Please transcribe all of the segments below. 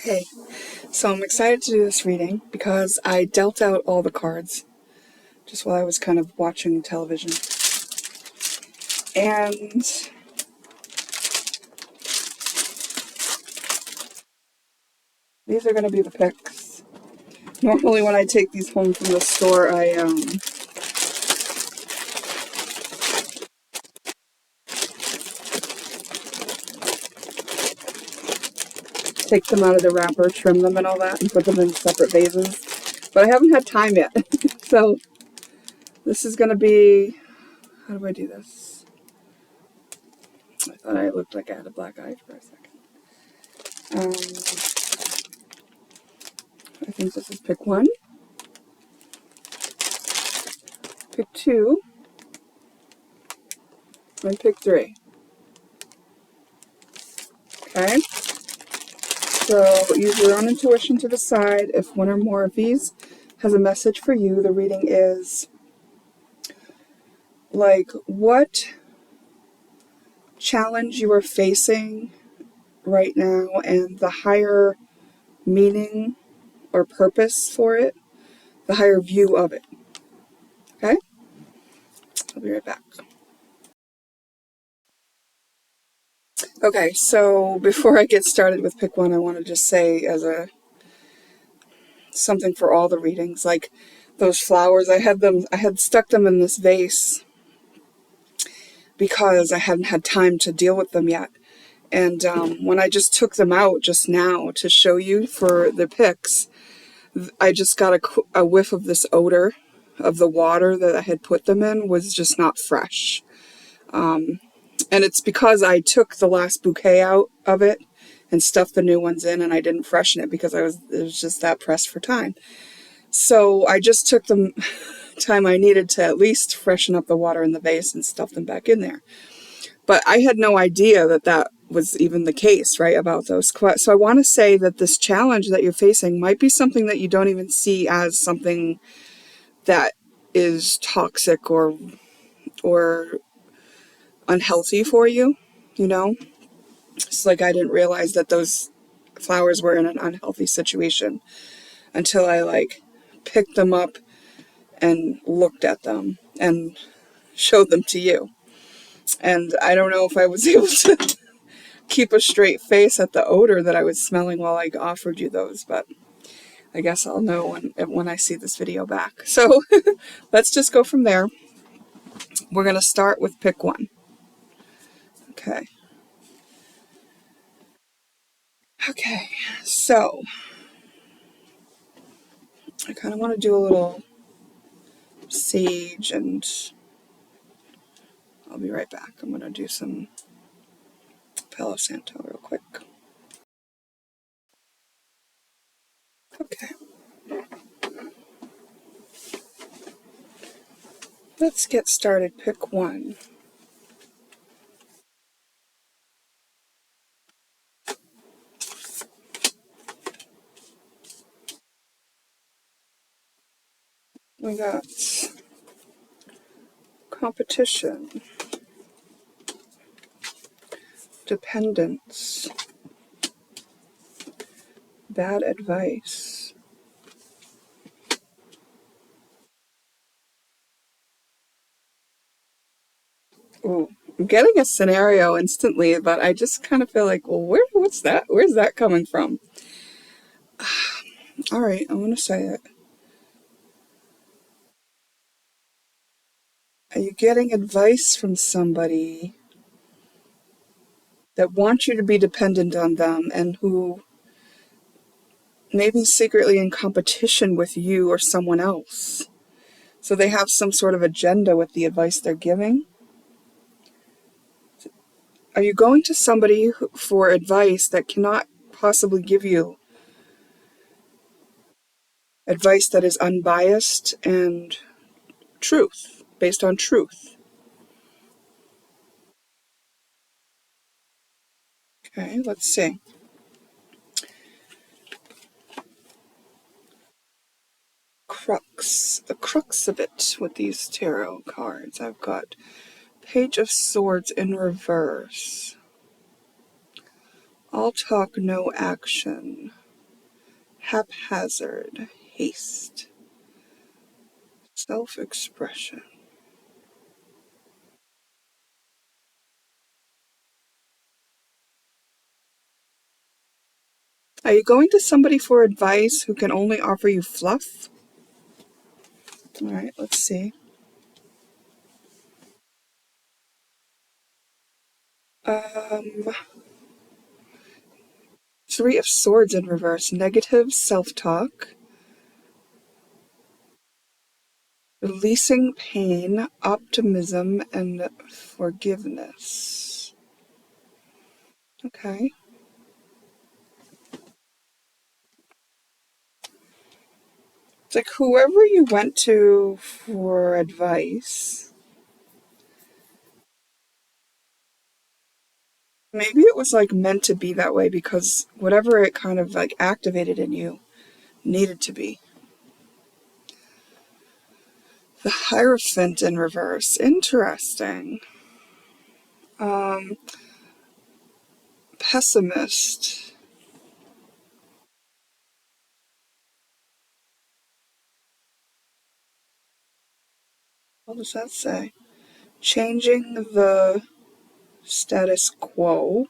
Okay, so I'm excited to do this reading because I dealt out all the cards just while I was kind of watching television. And these are going to be the picks. Normally when I take these home from the store, I take them out of the wrapper, trim them and all that, and put them in separate vases. But I haven't had time yet. So this is going to be... How do I do this? I thought I looked like I had a black eye for a second. I think this is pick 1, pick 2, and pick 3. Okay? So use your own intuition to decide if one or more of these has a message for you. The reading is like what challenge you are facing right now and the higher meaning or purpose for it, the higher view of it. Okay? I'll be right back. Okay, so before I get started with pick 1, I want to just say as a something for all the readings, like those flowers, I had stuck them in this vase because I hadn't had time to deal with them yet. And when I just took them out just now to show you for the pics, I just got a whiff of this odor of the water that I had put them in was just not fresh. And it's because I took the last bouquet out of it and stuffed the new ones in, and I didn't freshen it because it was just that pressed for time. So I just took the time I needed to at least freshen up the water in the vase and stuff them back in there. But I had no idea that that was even the case, right, about those. So I want to say that this challenge that you're facing might be something that you don't even see as something that is toxic or unhealthy for you, you know? It's like I didn't realize that those flowers were in an unhealthy situation until I picked them up and looked at them and showed them to you. And I don't know if I was able to keep a straight face at the odor that I was smelling while I offered you those, but I guess I'll know when I see this video back. So let's just go from there. We're going to start with pick 1. Okay. Okay, so I kind of want to do a little sage, and I'll be right back. I'm going to do some Palo Santo real quick. Okay. Let's get started. Pick 1. We got competition, dependence, bad advice, ooh, I'm getting a scenario instantly, but I just kind of feel like, well, what's that? Where's that coming from? All right, I'm going to say it. Are you getting advice from somebody that wants you to be dependent on them and who may be secretly in competition with you or someone else? So they have some sort of agenda with the advice they're giving? Are you going to somebody for advice that cannot possibly give you advice that is unbiased and truth, based on truth? Okay, let's see. Crux. The crux of it with these tarot cards. I've got Page of Swords in reverse. All talk, no action. haphazard, haste, self-expression. Are you going to somebody for advice who can only offer you fluff? All right, let's see. Um, Three of Swords in reverse. Negative self-talk. Releasing pain, optimism, and forgiveness. Okay. It's like whoever you went to for advice, maybe it was like meant to be that way because whatever it kind of like activated in you needed to be. The Hierophant in reverse. Interesting. Pessimist. What does that say? Changing the status quo.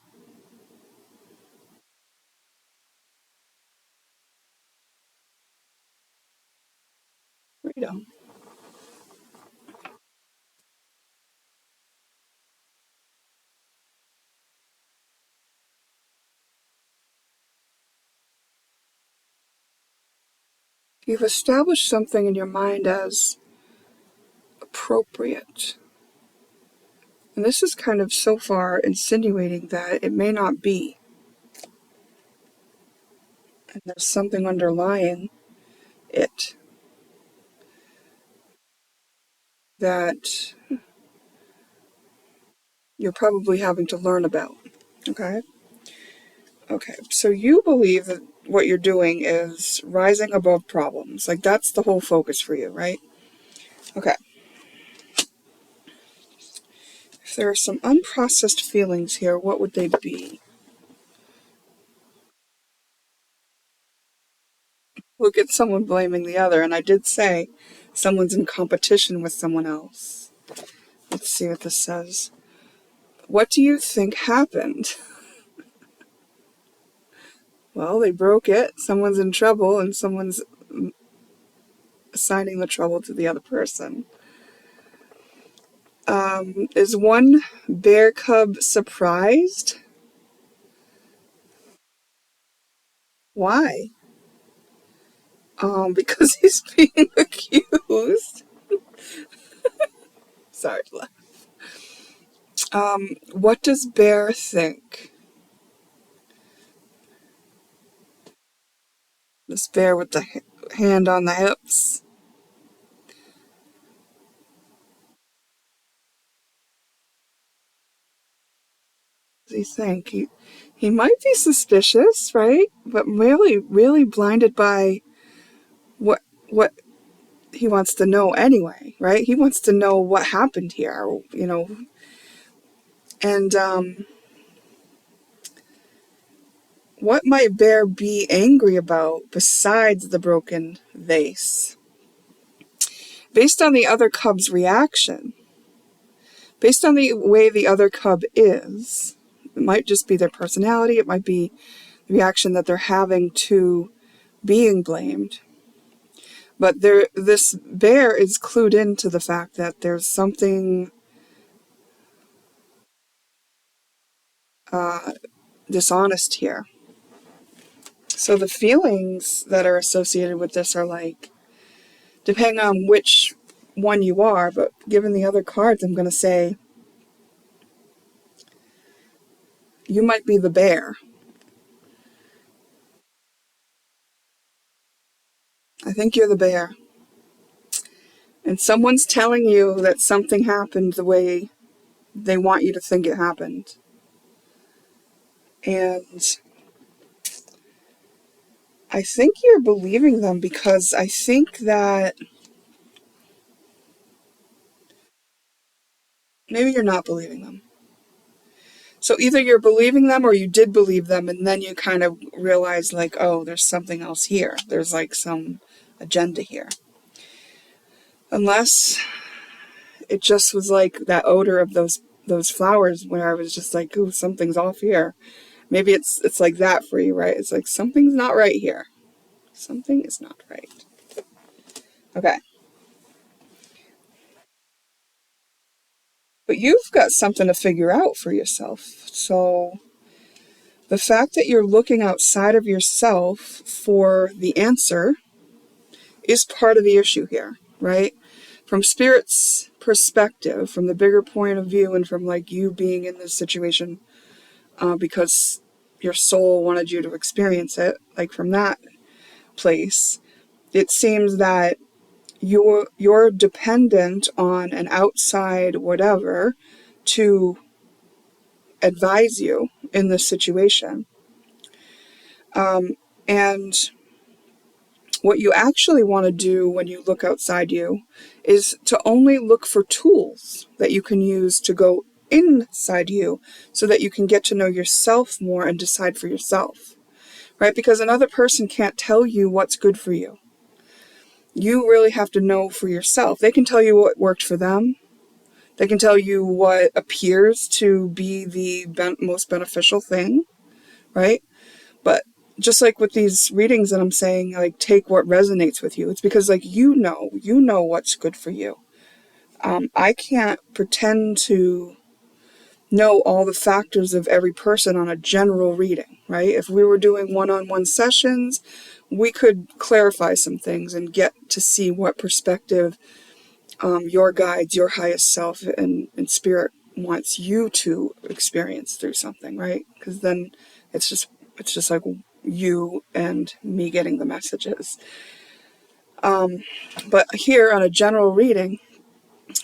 Freedom. You've established something in your mind as appropriate. And this is kind of so far insinuating that it may not be. And there's something underlying it that you're probably having to learn about. Okay? Okay, so you believe that what you're doing is rising above problems. Like, that's the whole focus for you, right? Okay. If there are some unprocessed feelings here, what would they be? Look at someone blaming the other, and I did say someone's in competition with someone else. Let's see what this says. What do you think happened? Well, they broke it. Someone's in trouble, and someone's assigning the trouble to the other person. Is one bear cub surprised? Why? Because he's being accused. Sorry to laugh. What does bear think? This bear with the hand on the hips. What does he think? He might be suspicious, right? But really blinded by what he wants to know anyway, right? He wants to know what happened here, and what might bear be angry about besides the broken vase? Based on the other cub's reaction, based on the way the other cub is, it might just be their personality, it might be the reaction that they're having to being blamed. But this bear is clued into the fact that there's something dishonest here. So the feelings that are associated with this are like, depending on which one you are, but given the other cards, I'm going to say you might be the bear. I think you're the bear. And someone's telling you that something happened the way they want you to think it happened. And I think you're believing them because I think that maybe you're not believing them. So either you're believing them or you did believe them, and then you kind of realize like, oh, there's something else here. There's like some agenda here. Unless it just was like that odor of those flowers where I was just like, ooh, something's off here. Maybe it's like that for you, right? It's like something's not right here. Something is not right. Okay. But you've got something to figure out for yourself. So the fact that you're looking outside of yourself for the answer is part of the issue here, right? From Spirit's perspective, from the bigger point of view, and from like you being in this situation because your soul wanted you to experience it, like from that place, it seems that you're dependent on an outside whatever to advise you in this situation. And what you actually want to do when you look outside you is to only look for tools that you can use to go inside you so that you can get to know yourself more and decide for yourself, right? Because another person can't tell you what's good for you. You really have to know for yourself. They can tell you what worked for them. They can tell you what appears to be the most beneficial thing, right? But just like with these readings that I'm saying, like take what resonates with you. It's because like you know what's good for you. I can't pretend to know all the factors of every person on a general reading, right? If we were doing one-on-one sessions, we could clarify some things and get to see what perspective your guides, your highest self, and spirit wants you to experience through something, right? Because then it's just like you and me getting the messages. But here on a general reading,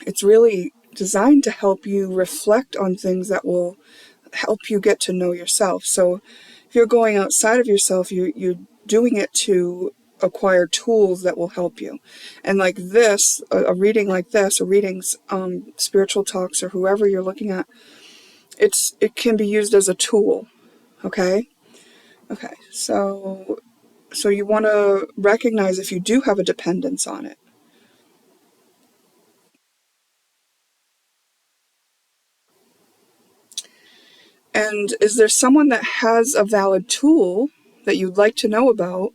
it's really designed to help you reflect on things that will help you get to know yourself. So if you're going outside of yourself, you're doing it to acquire tools that will help you. And like this, a reading like this, or readings, spiritual talks, or whoever you're looking at, it can be used as a tool. Okay? Okay, so you want to recognize if you do have a dependence on it. And is there someone that has a valid tool that you'd like to know about,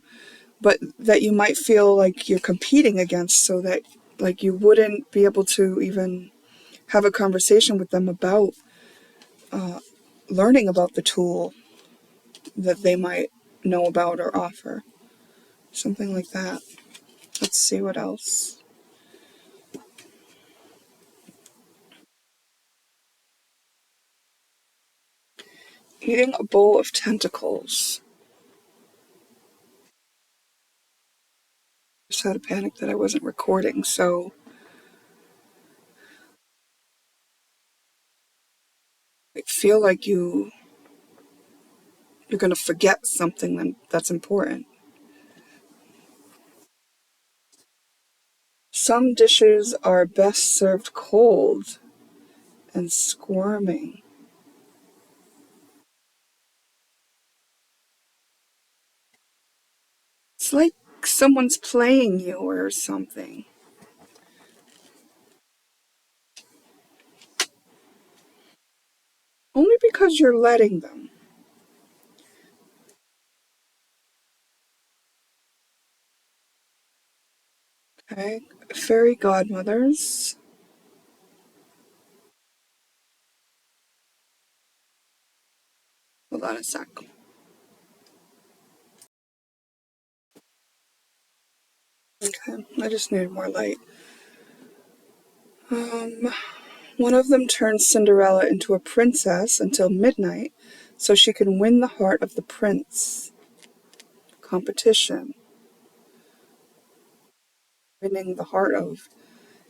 but that you might feel like you're competing against, so that like you wouldn't be able to even have a conversation with them about learning about the tool that they might know about or offer? Something like that. Let's see what else. Eating a bowl of tentacles. Just had a panic that I wasn't recording, so I feel like you're going to forget something that's important. Some dishes are best served cold and squirming. It's like someone's playing you or something. Only because you're letting them. Okay? Fairy godmothers. Hold on a sec. Okay, I just needed more light. One of them turns Cinderella into a princess until midnight so she can win the heart of the prince. Competition. Winning the heart of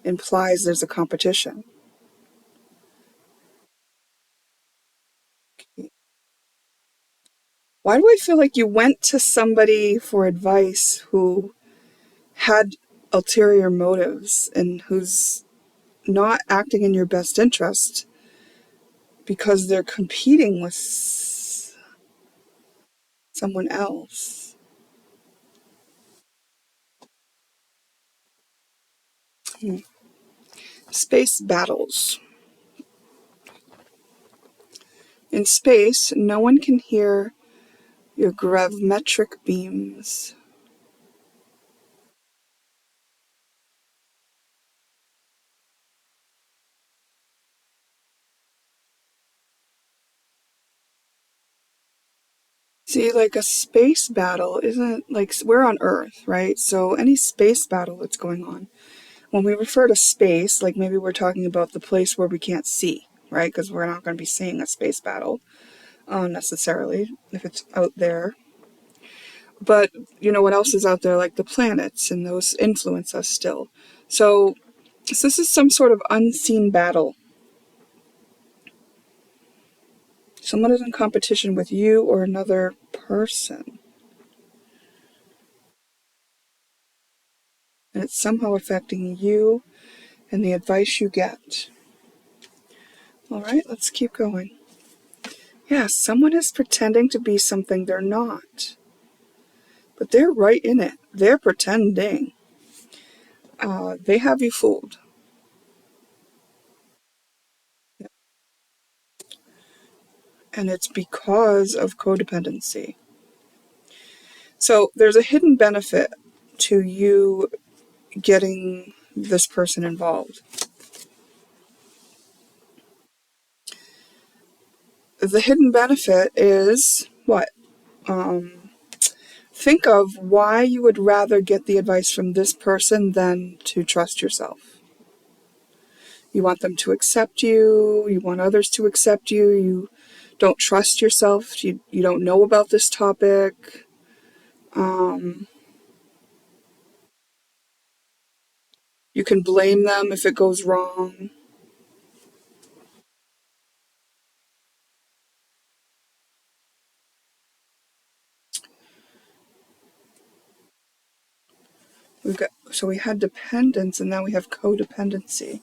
implies there's a competition. Why do I feel like you went to somebody for advice who had ulterior motives and who's not acting in your best interest? because they're competing with someone else. Space battles. In space, no one can hear your gravimetric beams. See, like a space battle isn't like we're on Earth, right? So any space battle that's going on, when we refer to space, like maybe we're talking about the place where we can't see, right? Because we're not going to be seeing a space battle necessarily if it's out there. But you know what else is out there? Like the planets, and those influence us still. So this is some sort of unseen battle. Someone is in competition with you or another person. And it's somehow affecting you and the advice you get. All right, let's keep going. Yeah, someone is pretending to be something they're not. But they're right in it. They're pretending. They have you fooled. And it's because of codependency. So there's a hidden benefit to you getting this person involved. The hidden benefit is what? Think of why you would rather get the advice from this person than to trust yourself. You want them to accept you. You want others to accept you. You don't trust yourself. You don't know about this topic. You can blame them if it goes wrong. So we had dependence, and now we have codependency.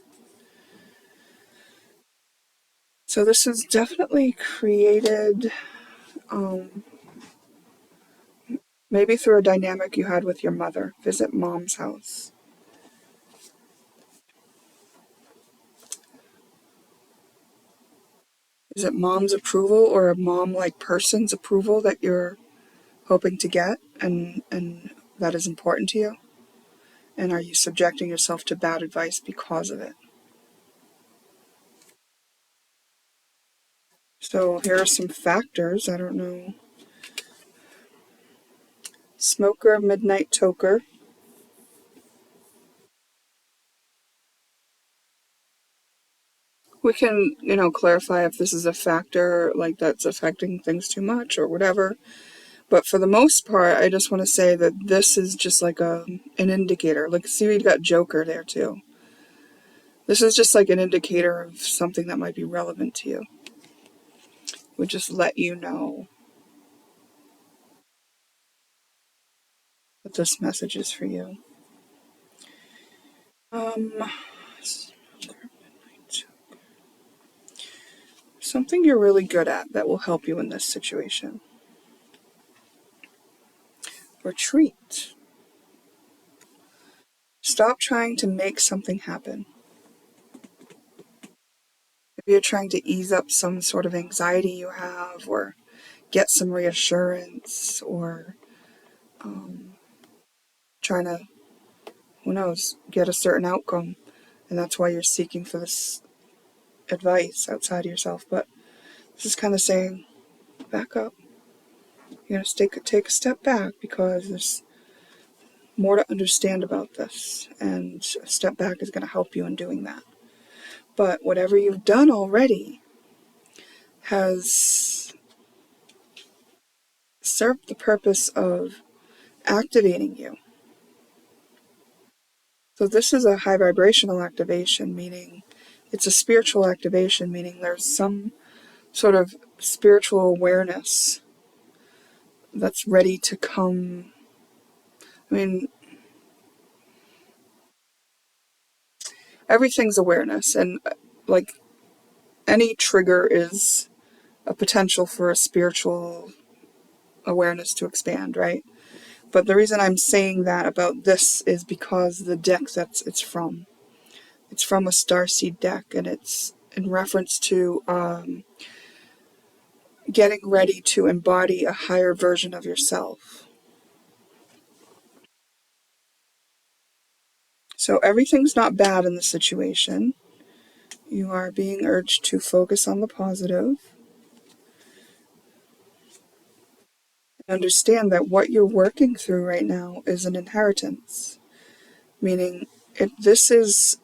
So this is definitely created, maybe through a dynamic you had with your mother. Visit mom's house. Is it mom's approval or a mom-like person's approval that you're hoping to get, and that is important to you? And are you subjecting yourself to bad advice because of it? So here are some factors. I don't know. Smoker, midnight toker. We can, clarify if this is a factor like that's affecting things too much or whatever. But for the most part, I just want to say that this is just like an indicator. Like, see, we've got Joker there too. This is just like an indicator of something that might be relevant to you. We just let you know that this message is for you. Something you're really good at that will help you in this situation. Retreat. Stop trying to make something happen. Maybe you're trying to ease up some sort of anxiety you have, or get some reassurance, or trying to, who knows, get a certain outcome. And that's why you're seeking for this advice outside of yourself. But this is kind of saying, back up. You're going to take a step back because there's more to understand about this. And a step back is going to help you in doing that. But whatever you've done already has served the purpose of activating you. So this is a high vibrational activation, meaning it's a spiritual activation, meaning there's some sort of spiritual awareness that's ready to come. I mean, everything's awareness, and like any trigger is a potential for a spiritual awareness to expand, right? But the reason I'm saying that about this is because the deck it's from a starseed deck, and it's in reference to getting ready to embody a higher version of yourself. So everything's not bad in the situation. You are being urged to focus on the positive. Understand that what you're working through right now is an inheritance, meaning this is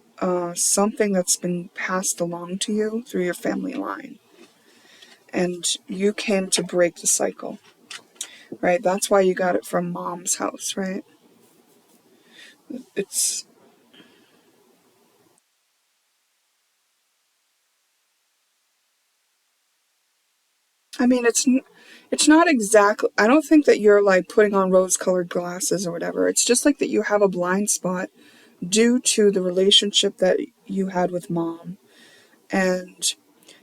something that's been passed along to you through your family line, and you came to break the cycle, right? That's why you got it from mom's house, right? It's, I mean, it's not exactly, I don't think that you're like putting on rose-colored glasses or whatever. It's just like that you have a blind spot due to the relationship that you had with mom. And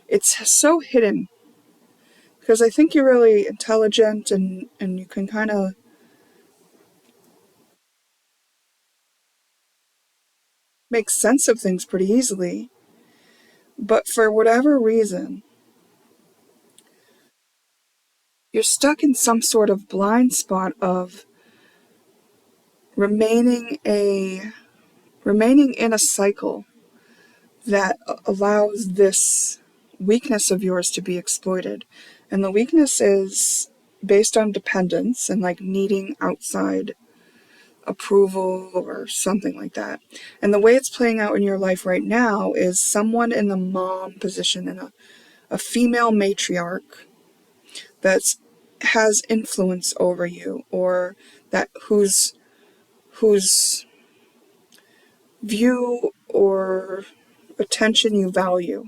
it's so hidden because I think you're really intelligent, and you can kind of make sense of things pretty easily. But for whatever reason, you're stuck in some sort of blind spot of remaining a remaining in a cycle that allows this weakness of yours to be exploited. And the weakness is based on dependence and like needing outside approval or something like that. And the way it's playing out in your life right now is someone in the mom position, in a female matriarch that's has influence over you, or that whose view or attention you value.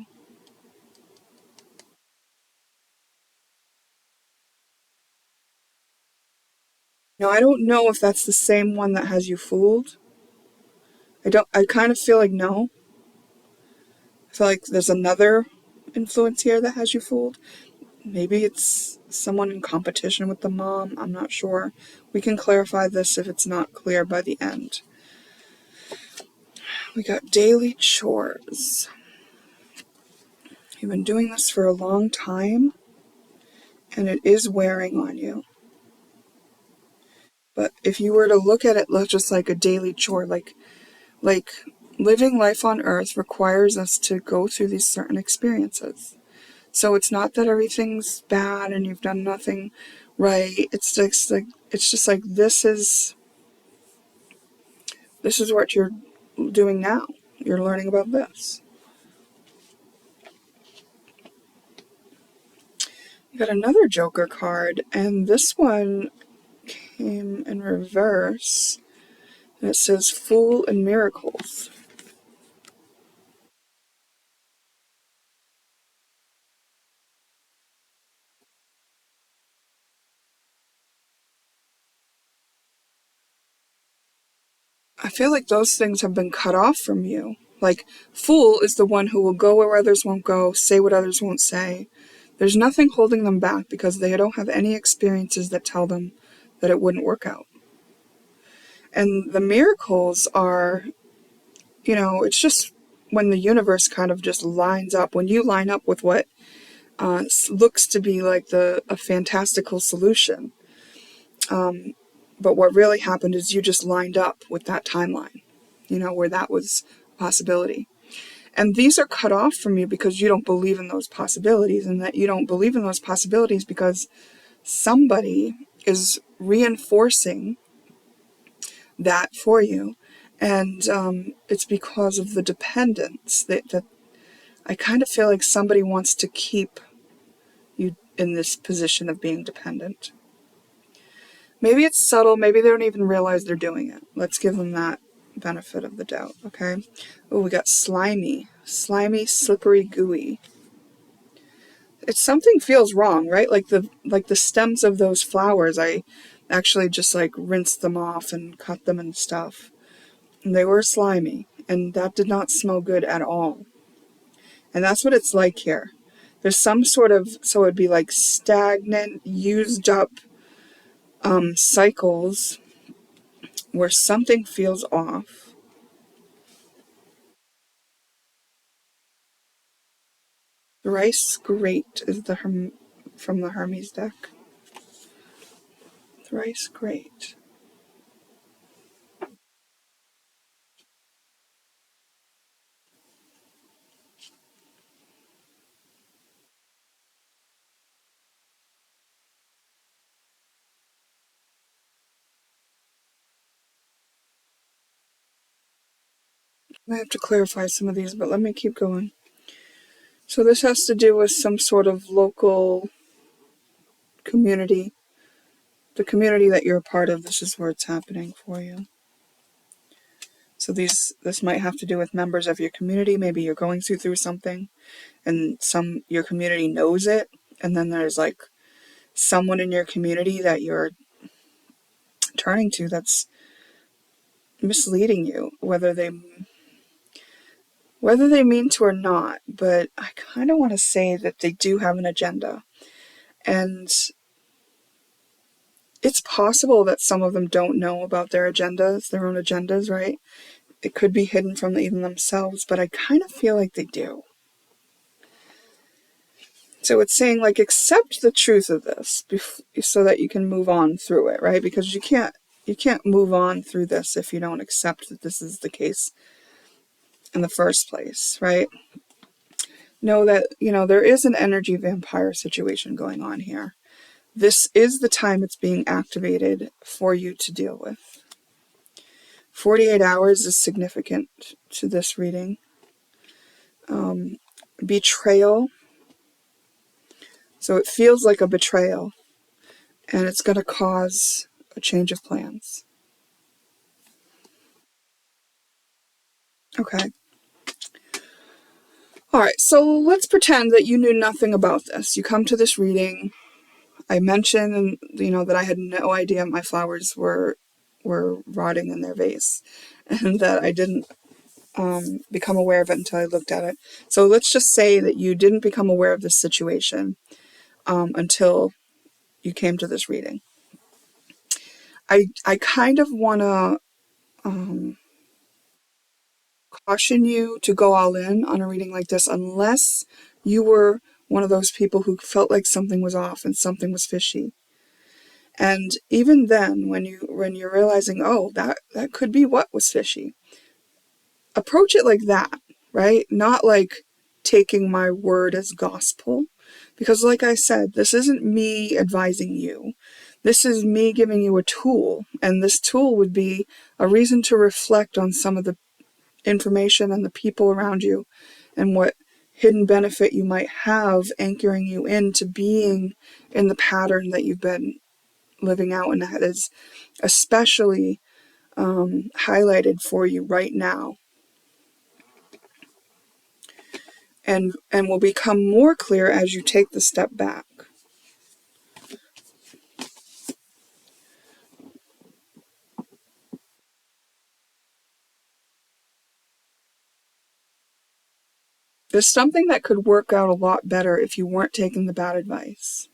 Now, I don't know if that's the same one that has you fooled. I kind of feel like no. I feel like there's another influence here that has you fooled. Maybe it's someone in competition with the mom. I'm not sure. We can clarify this if it's not clear by the end. We got daily chores. You've been doing this for a long time, and it is wearing on you. But if you were to look at it just like a daily chore, like living life on Earth requires us to go through these certain experiences. So it's not that everything's bad and you've done nothing right. It's just like this is what you're doing now. You're learning about this. You got another Joker card, and this one came in reverse. And it says Fool and Miracles. I feel like those things have been cut off from you. Like, Fool is the one who will go where others won't go, say what others won't say. There's nothing holding them back because they don't have any experiences that tell them that it wouldn't work out. And the miracles are, it's just when the universe kind of just lines up, when you line up with what looks to be like a fantastical solution. But what really happened is you just lined up with that timeline, where that was a possibility. And these are cut off from you because you don't believe in those possibilities, and that you don't believe in those possibilities because somebody is reinforcing that for you. And it's because of the dependence that I kind of feel like somebody wants to keep you in this position of being dependent. Maybe it's subtle. Maybe they don't even realize they're doing it. Let's give them that benefit of the doubt, okay? Oh, we got slimy. Slimy, slippery, gooey. It's something feels wrong, right? Like the stems of those flowers, I actually just like rinsed them off and cut them and stuff. And they were slimy, and that did not smell good at all. And that's what it's like here. There's some sort of, so it'd be like stagnant, used up cycles where something feels off. Thrice great is from the Hermes deck. Thrice great. I have to clarify some of these, but let me keep going. So this has to do with some sort of local community. The community that you're a part of, this is where it's happening for you. So this might have to do with members of your community. Maybe you're going through something and your community knows it, and then there's like someone in your community that you're turning to that's misleading you, whether they mean to or not. But I kind of want to say that they do have an agenda, and it's possible that some of them don't know about their own agendas, right? It could be hidden from even themselves, but I kind of feel like they do. So it's saying, like, accept the truth of this so that you can move on through it, right? Because you can't move on through this if you don't accept that this is the case in the first place, right? Know that, there is an energy vampire situation going on here. This is the time it's being activated for you to deal with. 48 hours is significant to this reading. Betrayal. So it feels like a betrayal, and it's going to cause a change of plans. Okay. All right, so let's pretend that you knew nothing about this. You come to this reading. I mentioned, that I had no idea my flowers were rotting in their vase, and that I didn't become aware of it until I looked at it. So let's just say that you didn't become aware of this situation until you came to this reading. I kind of want to caution you to go all in on a reading like this unless you were one of those people who felt like something was off and something was fishy. And even then, when you're realizing, oh, that could be what was fishy, approach it like that, right? Not like taking my word as gospel. Because like I said, this isn't me advising you. This is me giving you a tool. And this tool would be a reason to reflect on some of the information and the people around you and what hidden benefit you might have anchoring you into being in the pattern that you've been living out, and that is especially highlighted for you right now, and will become more clear as you take the step back. There's something that could work out a lot better if you weren't taking the bad advice.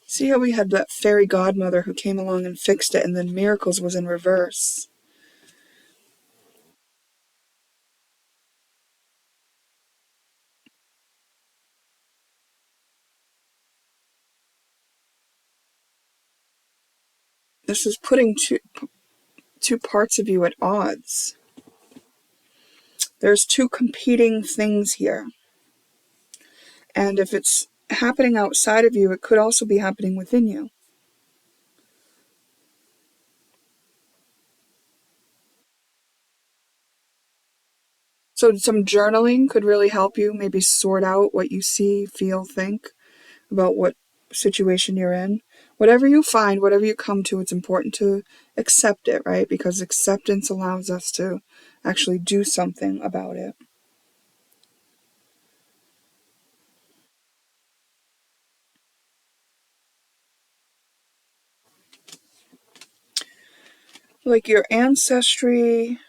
See how we had that fairy godmother who came along and fixed it, and then miracles was in reverse. This is putting two parts of you at odds. There's two competing things here. And if it's happening outside of you, it could also be happening within you. So some journaling could really help you maybe sort out what you see, feel, think about what situation you're in. Whatever you find, whatever you come to, it's important to accept it, right? Because acceptance allows us to actually do something about it. like your ancestry,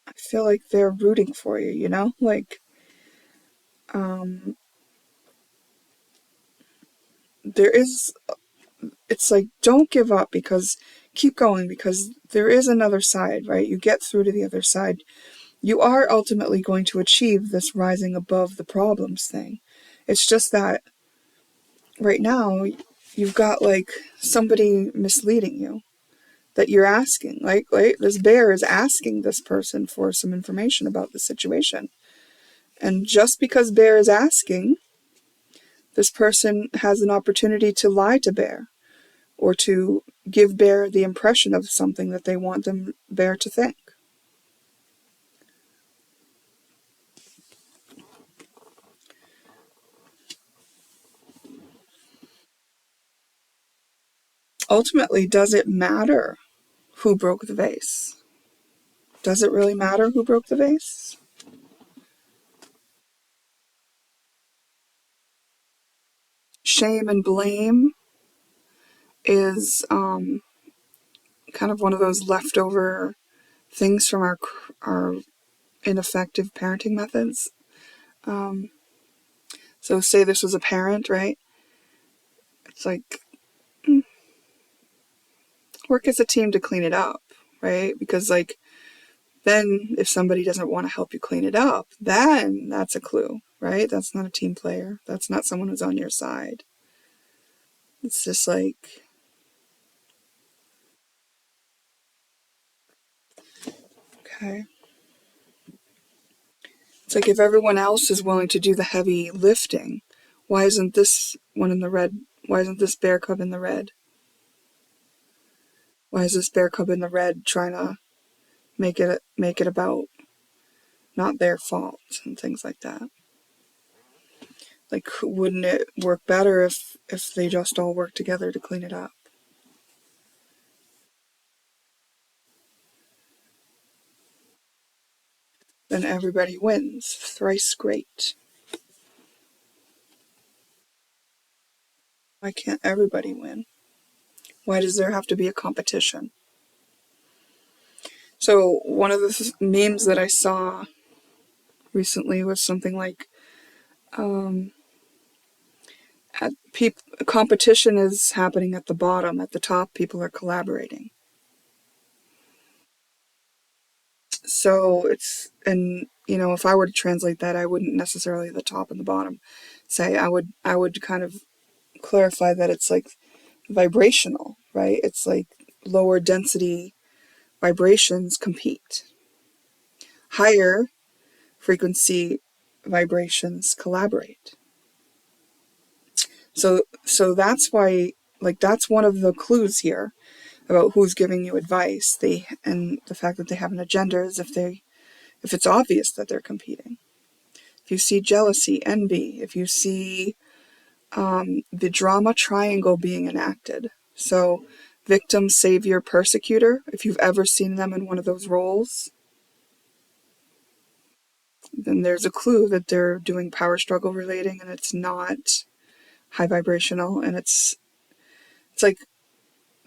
I feel like they're rooting for you, you know? Like, there is, it's like, don't give up, because keep going, because there is another side, right? You get through to the other side. You are ultimately going to achieve this rising above the problems thing. It's just that right now you've got like somebody misleading you, that you're asking. Like this bear is asking this person for some information about the situation. And just because bear is asking, this person has an opportunity to lie to bear, or to give bear the impression of something that they want them bear to think. Ultimately, does it matter who broke the vase? Does it really matter who broke the vase? Shame and blame is kind of one of those leftover things from our ineffective parenting methods. So say this was a parent, right? It's like, work as a team to clean it up, right? Because like, then if somebody doesn't want to help you clean it up, then that's a clue, right? That's not a team player. That's not someone who's on your side. It's just like, okay. It's like, if everyone else is willing to do the heavy lifting, why isn't this one in the red? Why isn't this bear cub in the red? Why is this bear cub in the red trying to make it about not their fault and things like that? Like, wouldn't it work better if they just all work together to clean it up? Then everybody wins. Thrice great. Why can't everybody win? Why does there have to be a competition? So one of the memes that I saw recently was something like, competition is happening at the bottom. At the top, people are collaborating. So it's, and if I were to translate that, I wouldn't necessarily the top and the bottom say. I would kind of clarify that it's like vibrational, right? It's like lower density vibrations compete. Higher frequency vibrations collaborate. So that's why, like, that's one of the clues here about who's giving you advice. And the fact that they have an agenda is if it's obvious that they're competing. If you see jealousy, envy, if you see the drama triangle being enacted. So victim, savior, persecutor, if you've ever seen them in one of those roles, then there's a clue that they're doing power struggle relating, and it's not high vibrational, and it's like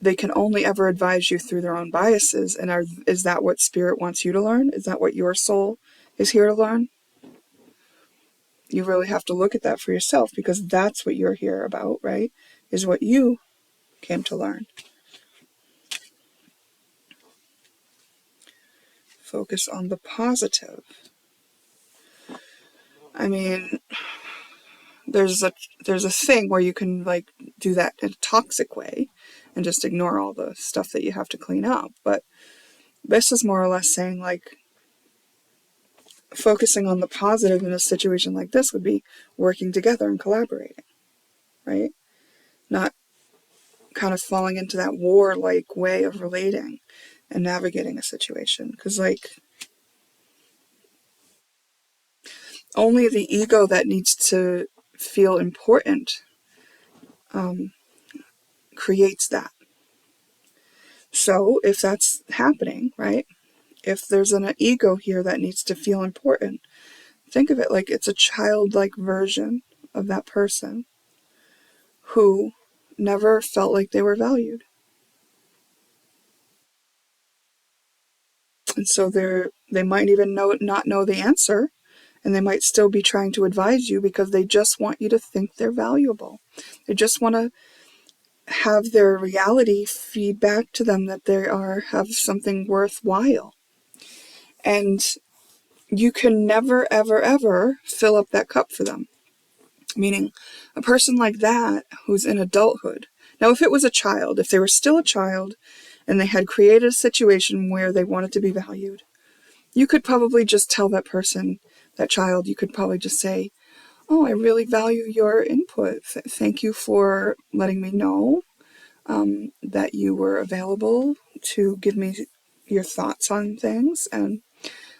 they can only ever advise you through their own biases. And is that what spirit wants you to learn? Is that what your soul is here to learn? You really have to look at that for yourself, because that's what you're here about, right? Is what you came to learn. Focus on the positive. I mean, there's a thing where you can like do that in a toxic way and just ignore all the stuff that you have to clean up. But this is more or less saying, like, focusing on the positive in a situation like this would be working together and collaborating, right? Not kind of falling into that war-like way of relating and navigating a situation. Because, like, only the ego that needs to feel important creates that. So if that's happening, right? If there's an ego here that needs to feel important, think of it like it's a childlike version of that person who never felt like they were valued. And so they might even not know the answer, and they might still be trying to advise you because they just want you to think they're valuable. They just want to have their reality feed back to them that they have something worthwhile. And you can never, ever, ever fill up that cup for them. Meaning, a person like that who's in adulthood. Now, if it was a child, if they were still a child and they had created a situation where they wanted to be valued, you could probably just tell that person, that child, you could probably just say, oh, I really value your input. Thank you for letting me know that you were available to give me your thoughts on things. And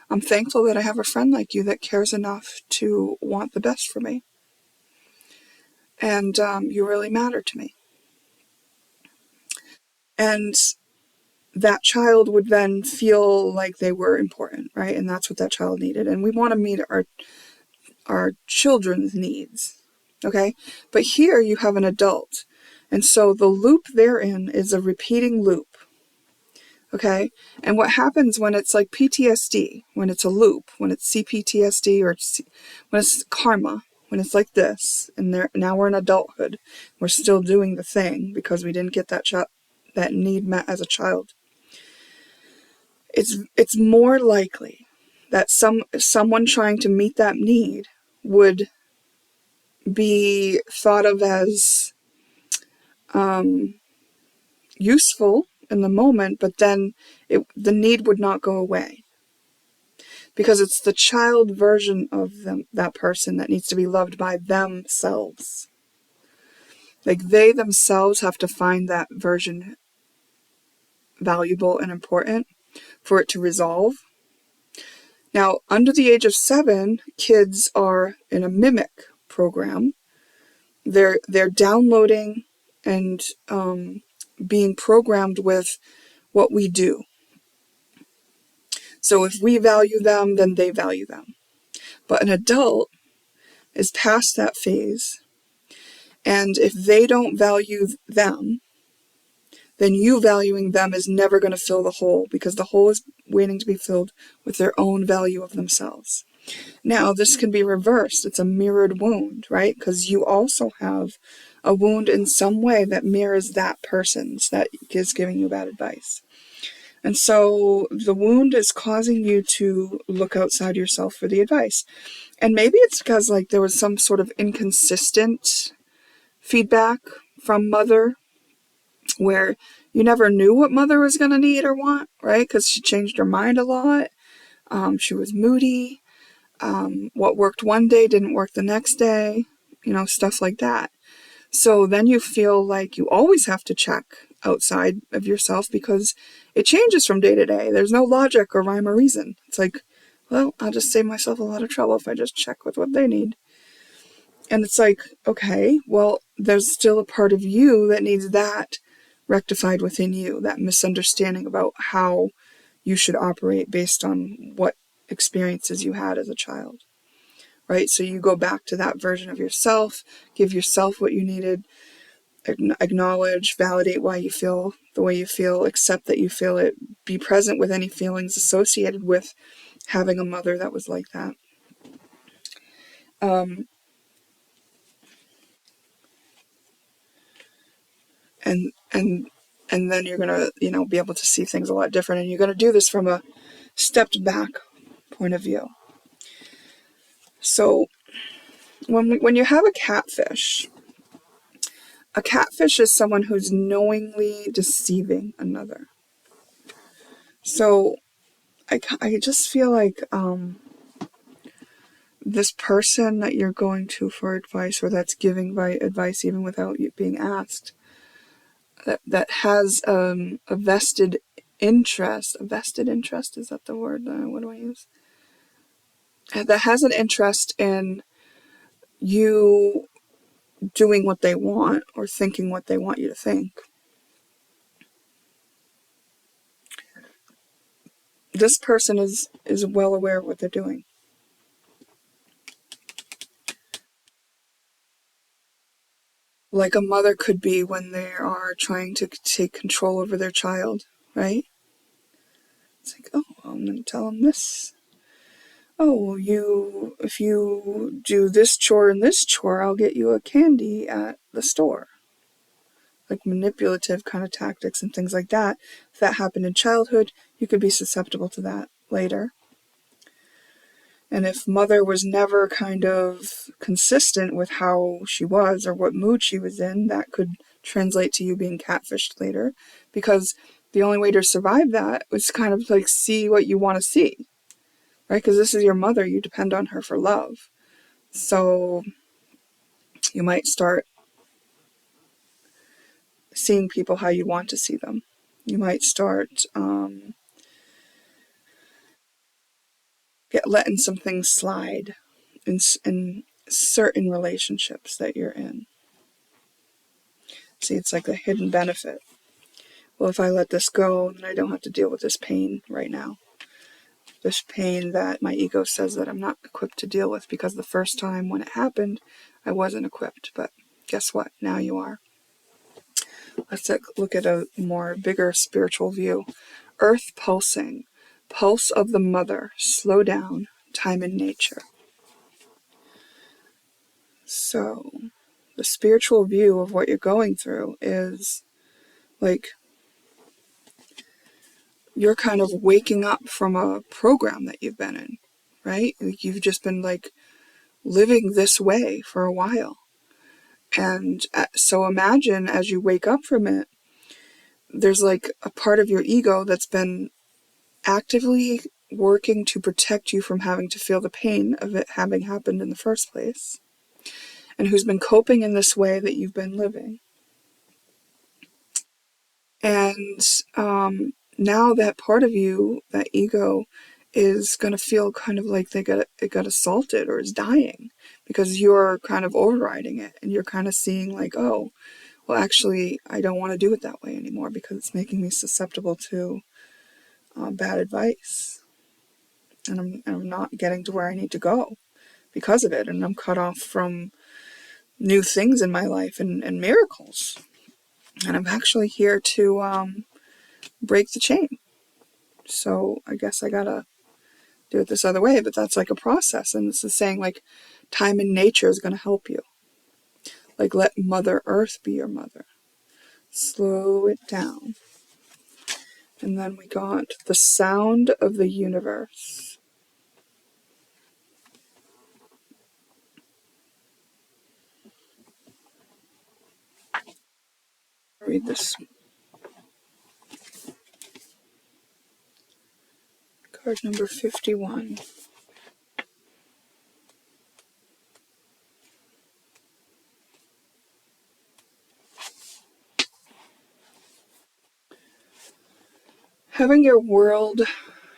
I'm thankful that I have a friend like you that cares enough to want the best for me. And you really matter to me. And that child would then feel like they were important, right? And that's what that child needed. And we want to meet our children's needs, okay? But here you have an adult. And so the loop they're in is a repeating loop, okay? And what happens when it's like PTSD, when it's a loop, when it's CPTSD or when it's karma, when it's like this, and now we're in adulthood, we're still doing the thing because we didn't get that need met as a child. It's more likely that someone trying to meet that need would be thought of as useful in the moment, but then the need would not go away because it's the child version of that person that needs to be loved by themselves. Like they themselves have to find that version valuable and important for it to resolve. Now, under the age of 7, kids are in a mimic program. They're downloading and being programmed with what we do. So if we value them, then they value them. But an adult is past that phase, and if they don't value them, then you valuing them is never going to fill the hole, because the hole is waiting to be filled with their own value of themselves. Now, this can be reversed. It's a mirrored wound, right? Because you also have a wound in some way that mirrors that person's that is giving you bad advice. And so the wound is causing you to look outside yourself for the advice. And maybe it's because like there was some sort of inconsistent feedback from mother where you never knew what mother was going to need or want, right? Because she changed her mind a lot. She was moody. What worked one day didn't work the next day, stuff like that. So then you feel like you always have to check outside of yourself because it changes from day to day. There's no logic or rhyme or reason. It's like, well, I'll just save myself a lot of trouble if I just check with what they need. And it's like, okay, well, there's still a part of you that needs that rectified within you, that misunderstanding about how you should operate based on what experiences you had as a child, right? So you go back to that version of yourself, give yourself what you needed, acknowledge, validate why you feel the way you feel, accept that you feel it, be present with any feelings associated with having a mother that was like that. And then you're gonna, be able to see things a lot different, and you're gonna do this from a stepped back point of view. So when you have a catfish is someone who's knowingly deceiving another. So I just feel like this person that you're going to for advice, or that's giving advice even without you being asked, that has a vested interest. A vested interest, is that the word? What do I use? That has an interest in you doing what they want or thinking what they want you to think. This person is well aware of what they're doing. Like a mother could be when they are trying to take control over their child, right? It's like, oh, I'm going to tell him this. Oh, if you do this chore and this chore, I'll get you a candy at the store. Like manipulative kind of tactics and things like that. If that happened in childhood, you could be susceptible to that later. And if mother was never kind of consistent with how she was or what mood she was in, that could translate to you being catfished later. Because the only way to survive that was kind of like see what you want to see, right? Because this is your mother, you depend on her for love. So you might start seeing people how you want to see them. You might start letting some things slide in certain relationships that you're in. See, it's like a hidden benefit. Well, if I let this go, then I don't have to deal with this pain right now. This pain that my ego says that I'm not equipped to deal with, because the first time when it happened, I wasn't equipped. But guess what? Now you are. Let's look at a more bigger spiritual view. Earth pulsing. Pulse of the mother. Slow down. Time in nature. So, the spiritual view of what you're going through is like you're kind of waking up from a program that you've been in, right? Like you've just been like living this way for a while. And so imagine as you wake up from it, there's like a part of your ego that's been actively working to protect you from having to feel the pain of it having happened in the first place, and who's been coping in this way that you've been living. And now that part of you, that ego, is going to feel kind of like it got assaulted or is dying, because you're kind of overriding it, and you're kind of seeing like, oh, well, actually, I don't want to do it that way anymore because it's making me susceptible to bad advice, and I'm not getting to where I need to go because of it, and I'm cut off from new things in my life and miracles, and I'm actually here to break the chain. So I guess I gotta do it this other way, but that's like a process, and this is saying like time in nature is going to help you. Like let Mother Earth be your mother. Slow it down. And then we got the sound of the universe. Read this. Card number 51. Having your world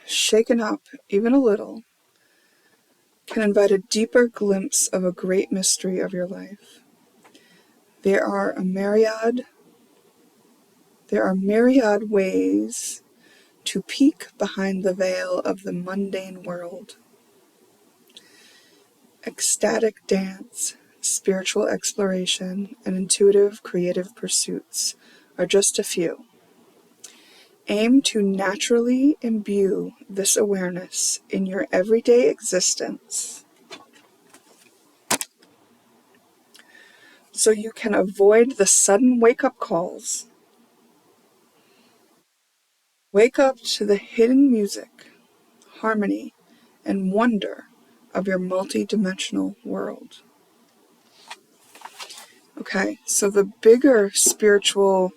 shaken up even a little can invite a deeper glimpse of a great mystery of your life. There are myriad ways to peek behind the veil of the mundane world. Ecstatic dance, spiritual exploration, and intuitive creative pursuits are just a few. Aim to naturally imbue this awareness in your everyday existence so you can avoid the sudden wake-up calls. Wake up to the hidden music, harmony, and wonder of your multi-dimensional world. Okay, so the bigger spiritual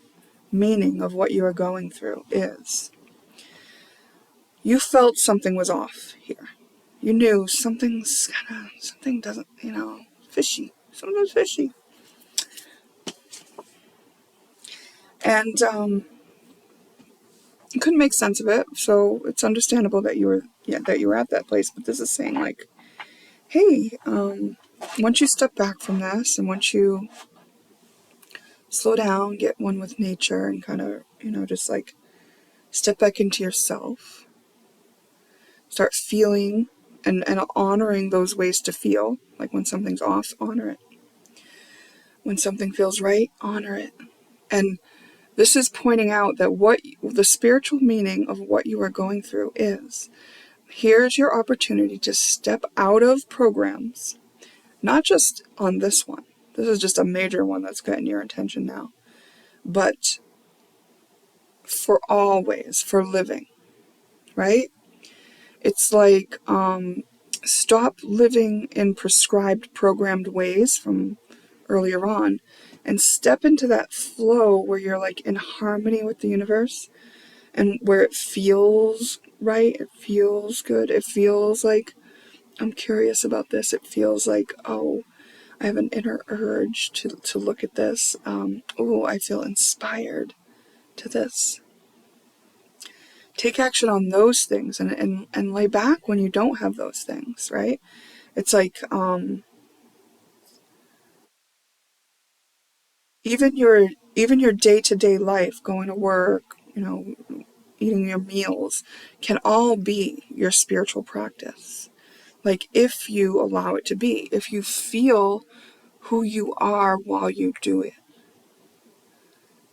meaning of what you are going through is you felt something was off here. You knew something doesn't, fishy. Something's fishy. And you couldn't make sense of it, so it's understandable that you were at that place. But this is saying like, hey, once you step back from this, and once you slow down, get one with nature, and kind of, just like step back into yourself, start feeling and honoring those ways to feel. Like when something's off, honor it. When something feels right, honor it. And This is pointing out that what the spiritual meaning of what you are going through is. Here's your opportunity to step out of programs, not just on this one. This is just a major one that's getting your attention now. But for always, for living, right? It's like, stop living in prescribed, programmed ways from earlier on and step into that flow where you're like in harmony with the universe and where it feels right, it feels good, it feels like I'm curious about this, it feels like, oh, I have an inner urge to look at this, oh, I feel inspired to this. Take action on those things and lay back when you don't have those things, right? It's like, even your day-to-day life, going to work, eating your meals, can all be your spiritual practice. Like, if you allow it to be, if you feel who you are while you do it,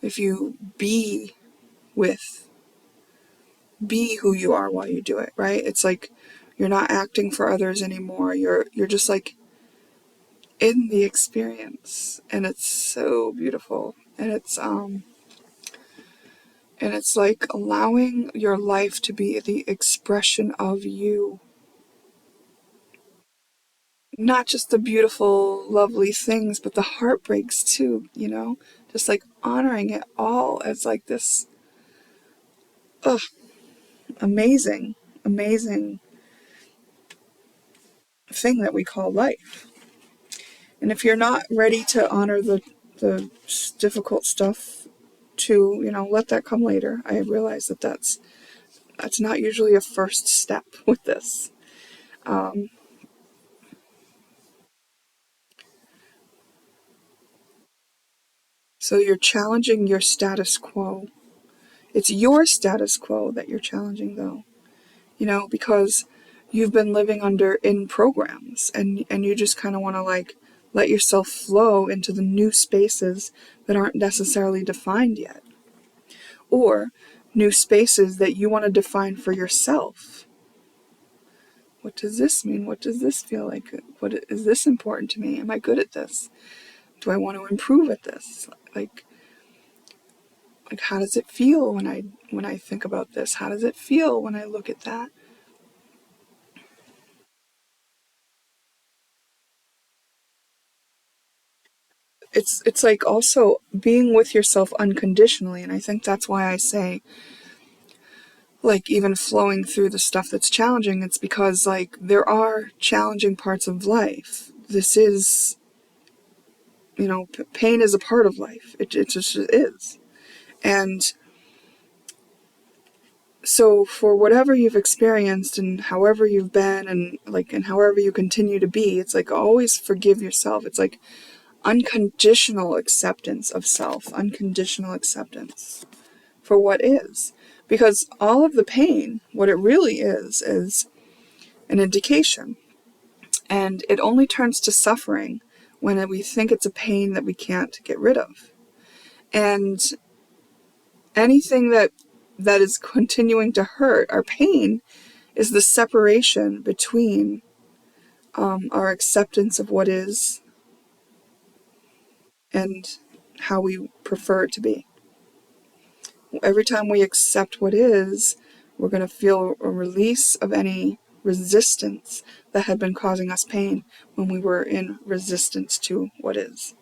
if you be who you are while you do it, right? It's like you're not acting for others anymore. You're just like in the experience, and it's so beautiful. And it's like allowing your life to be the expression of you. Not just the beautiful, lovely things, but the heartbreaks too, Just like honoring it all as like this, amazing, amazing thing that we call life. And if you're not ready to honor the difficult stuff too, let that come later. I realize that's not usually a first step with this. So you're challenging your status quo. It's your status quo that you're challenging, though, because you've been living in programs, and you just kind of want to like let yourself flow into the new spaces that aren't necessarily defined yet, or new spaces that you want to define for yourself. What does this mean? What does this feel like? What is this important to me? Am I good at this? Do I want to improve at this? Like how does it feel when I think about this? How does it feel when I look at that? It's like also being with yourself unconditionally, and I think that's why I say, like, even flowing through the stuff that's challenging, it's because like there are challenging parts of life. This is, pain is a part of life. It just is. And so for whatever you've experienced and however you've been and however you continue to be, it's like always forgive yourself. It's like unconditional acceptance of self, unconditional acceptance for what is. Because all of the pain, what it really is an indication. And it only turns to suffering when we think it's a pain that we can't get rid of. And anything that is continuing to hurt, our pain, is the separation between our acceptance of what is and how we prefer it to be. Every time we accept what is, we're going to feel a release of any resistance that had been causing us pain when we were in resistance to what is.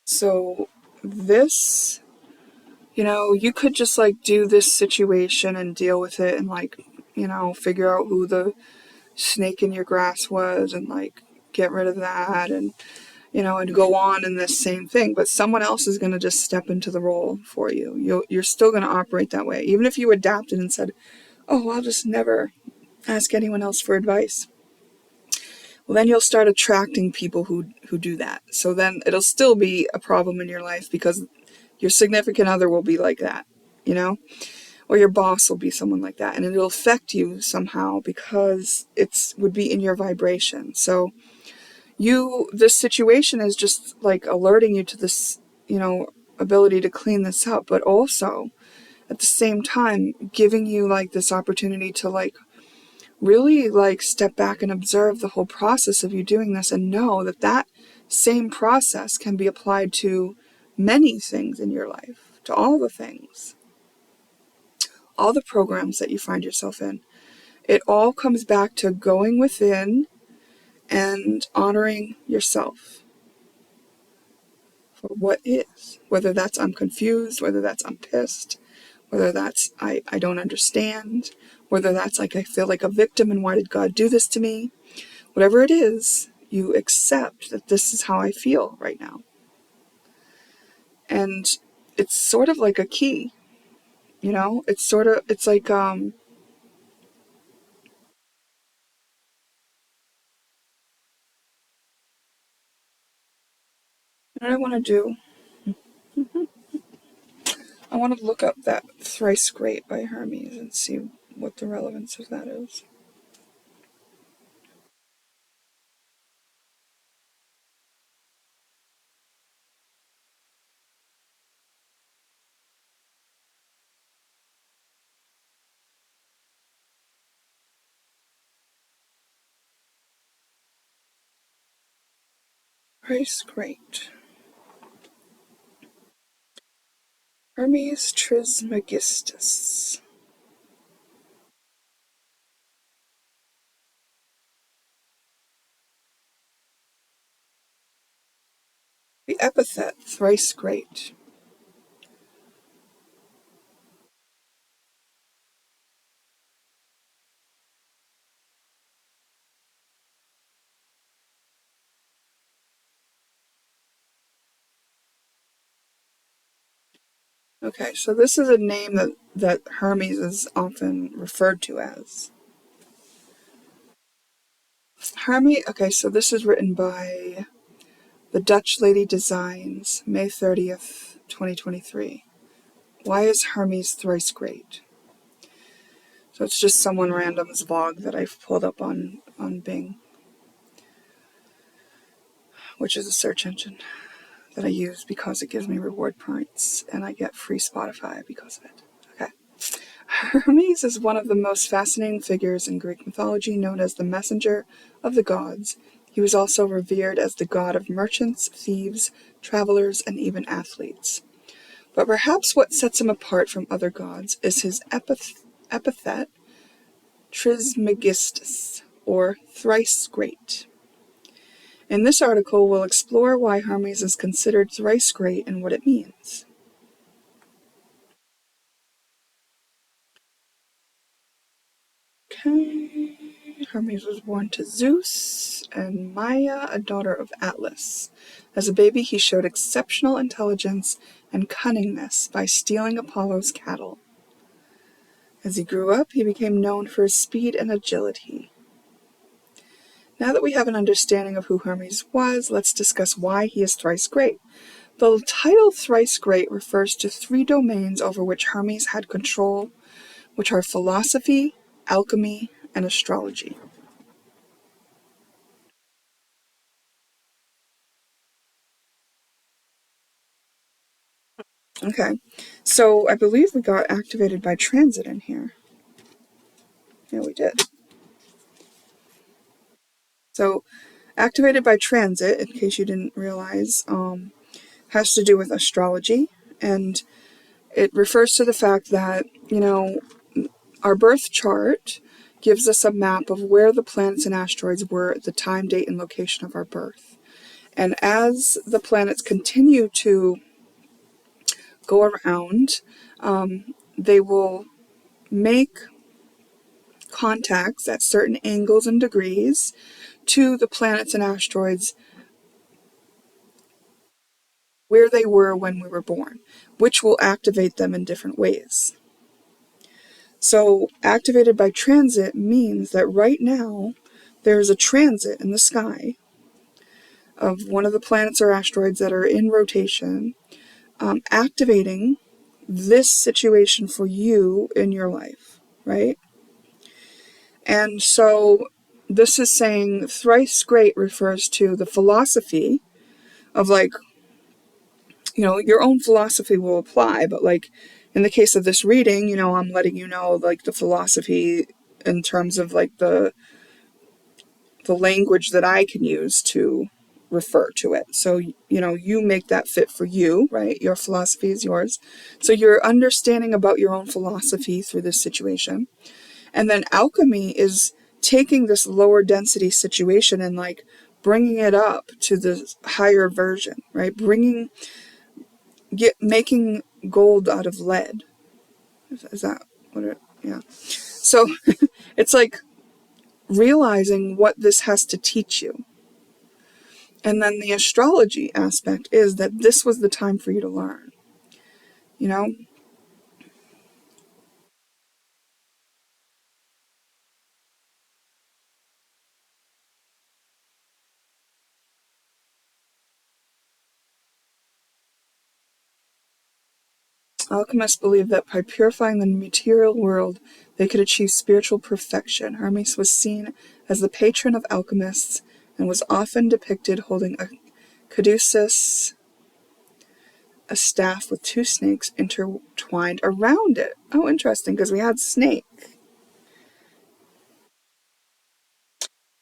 So this, you could just like do this situation and deal with it and like, figure out who the snake in your grass was and like get rid of that and go on in this same thing. But someone else is going to just step into the role for you. You're still going to operate that way. Even if you adapted and said, oh, I'll just never ask anyone else for advice. Well, then you'll start attracting people who do that. So then it'll still be a problem in your life because your significant other will be like that, or your boss will be someone like that. And it'll affect you somehow because it would be in your vibration. So, This situation is just like alerting you to this, ability to clean this up, but also at the same time giving you like this opportunity to like really like step back and observe the whole process of you doing this, and know that that same process can be applied to many things in your life, to all the things, all the programs that you find yourself in. It all comes back to going within and honoring yourself for what is. Whether that's I'm confused, whether that's I'm pissed, whether that's I don't understand, whether that's like I feel like a victim and why did God do this to me? Whatever it is, you accept that this is how I feel right now. And it's sort of like a key, it's like, what I want to do, I want to look up that Thrice Great by Hermes and see what the relevance of that is. Thrice Great. Hermes Trismegistus. The epithet thrice great. Okay, so this is a name that Hermes is often referred to as. Hermes, okay, so this is written by the Dutch Lady Designs, May 30th, 2023. Why is Hermes thrice great? So it's just someone random's blog that I've pulled up on Bing, which is a search engine that I use because it gives me reward points and I get free Spotify because of it. Okay. Hermes is one of the most fascinating figures in Greek mythology, known as the messenger of the gods. He was also revered as the god of merchants, thieves, travelers, and even athletes. But perhaps what sets him apart from other gods is his epithet, Trismegistus, or thrice great. In this article, we'll explore why Hermes is considered thrice great and what it means. Okay. Hermes was born to Zeus and Maia, a daughter of Atlas. As a baby, he showed exceptional intelligence and cunningness by stealing Apollo's cattle. As he grew up, he became known for his speed and agility. Now that we have an understanding of who Hermes was, let's discuss why he is thrice great. The title thrice great refers to three domains over which Hermes had control, which are philosophy, alchemy, and astrology. Okay, so I believe we got activated by transit in here. Yeah, we did. So, activated by transit, in case you didn't realize, has to do with astrology, and it refers to the fact that, our birth chart gives us a map of where the planets and asteroids were at the time, date, and location of our birth. And as the planets continue to go around, they will make contacts at certain angles and degrees to the planets and asteroids where they were when we were born, which will activate them in different ways. So, activated by transit means that right now there's a transit in the sky of one of the planets or asteroids that are in rotation, activating this situation for you in your life, right? And so this is saying thrice great refers to the philosophy of, like, your own philosophy will apply, but, like, in the case of this reading, I'm letting you know, like, the philosophy in terms of, like, the language that I can use to refer to it. So, you make that fit for you, right? Your philosophy is yours. So you're understanding about your own philosophy through this situation. And then alchemy is taking this lower density situation and, like, bringing it up to the higher version, right? Making gold out of lead. Is that what it, yeah. So it's like realizing what this has to teach you. And then the astrology aspect is that this was the time for you to learn, you know? Alchemists believed that by purifying the material world, they could achieve spiritual perfection. Hermes was seen as the patron of alchemists and was often depicted holding a caduceus, a staff with two snakes intertwined around it. Oh, interesting, because we had snake.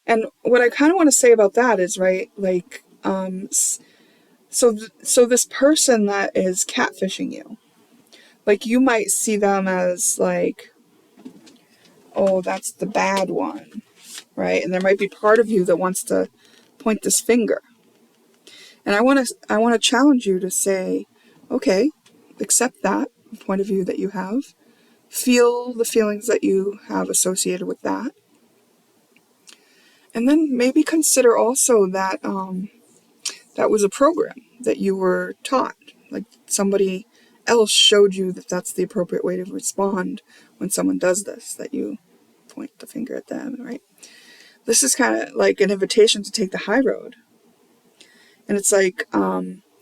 And what I kind of want to say about that is, right, like, so this person that is catfishing you, like, you might see them as, like, oh, that's the bad one, right? And there might be part of you that wants to point this finger. And I want to challenge you to say, okay, accept that point of view that you have. Feel the feelings that you have associated with that. And then maybe consider also that that was a program that you were taught. Like, somebody else showed you that that's the appropriate way to respond when someone does this, that you point the finger at them, right? This is kind of like an invitation to take the high road. And it's like,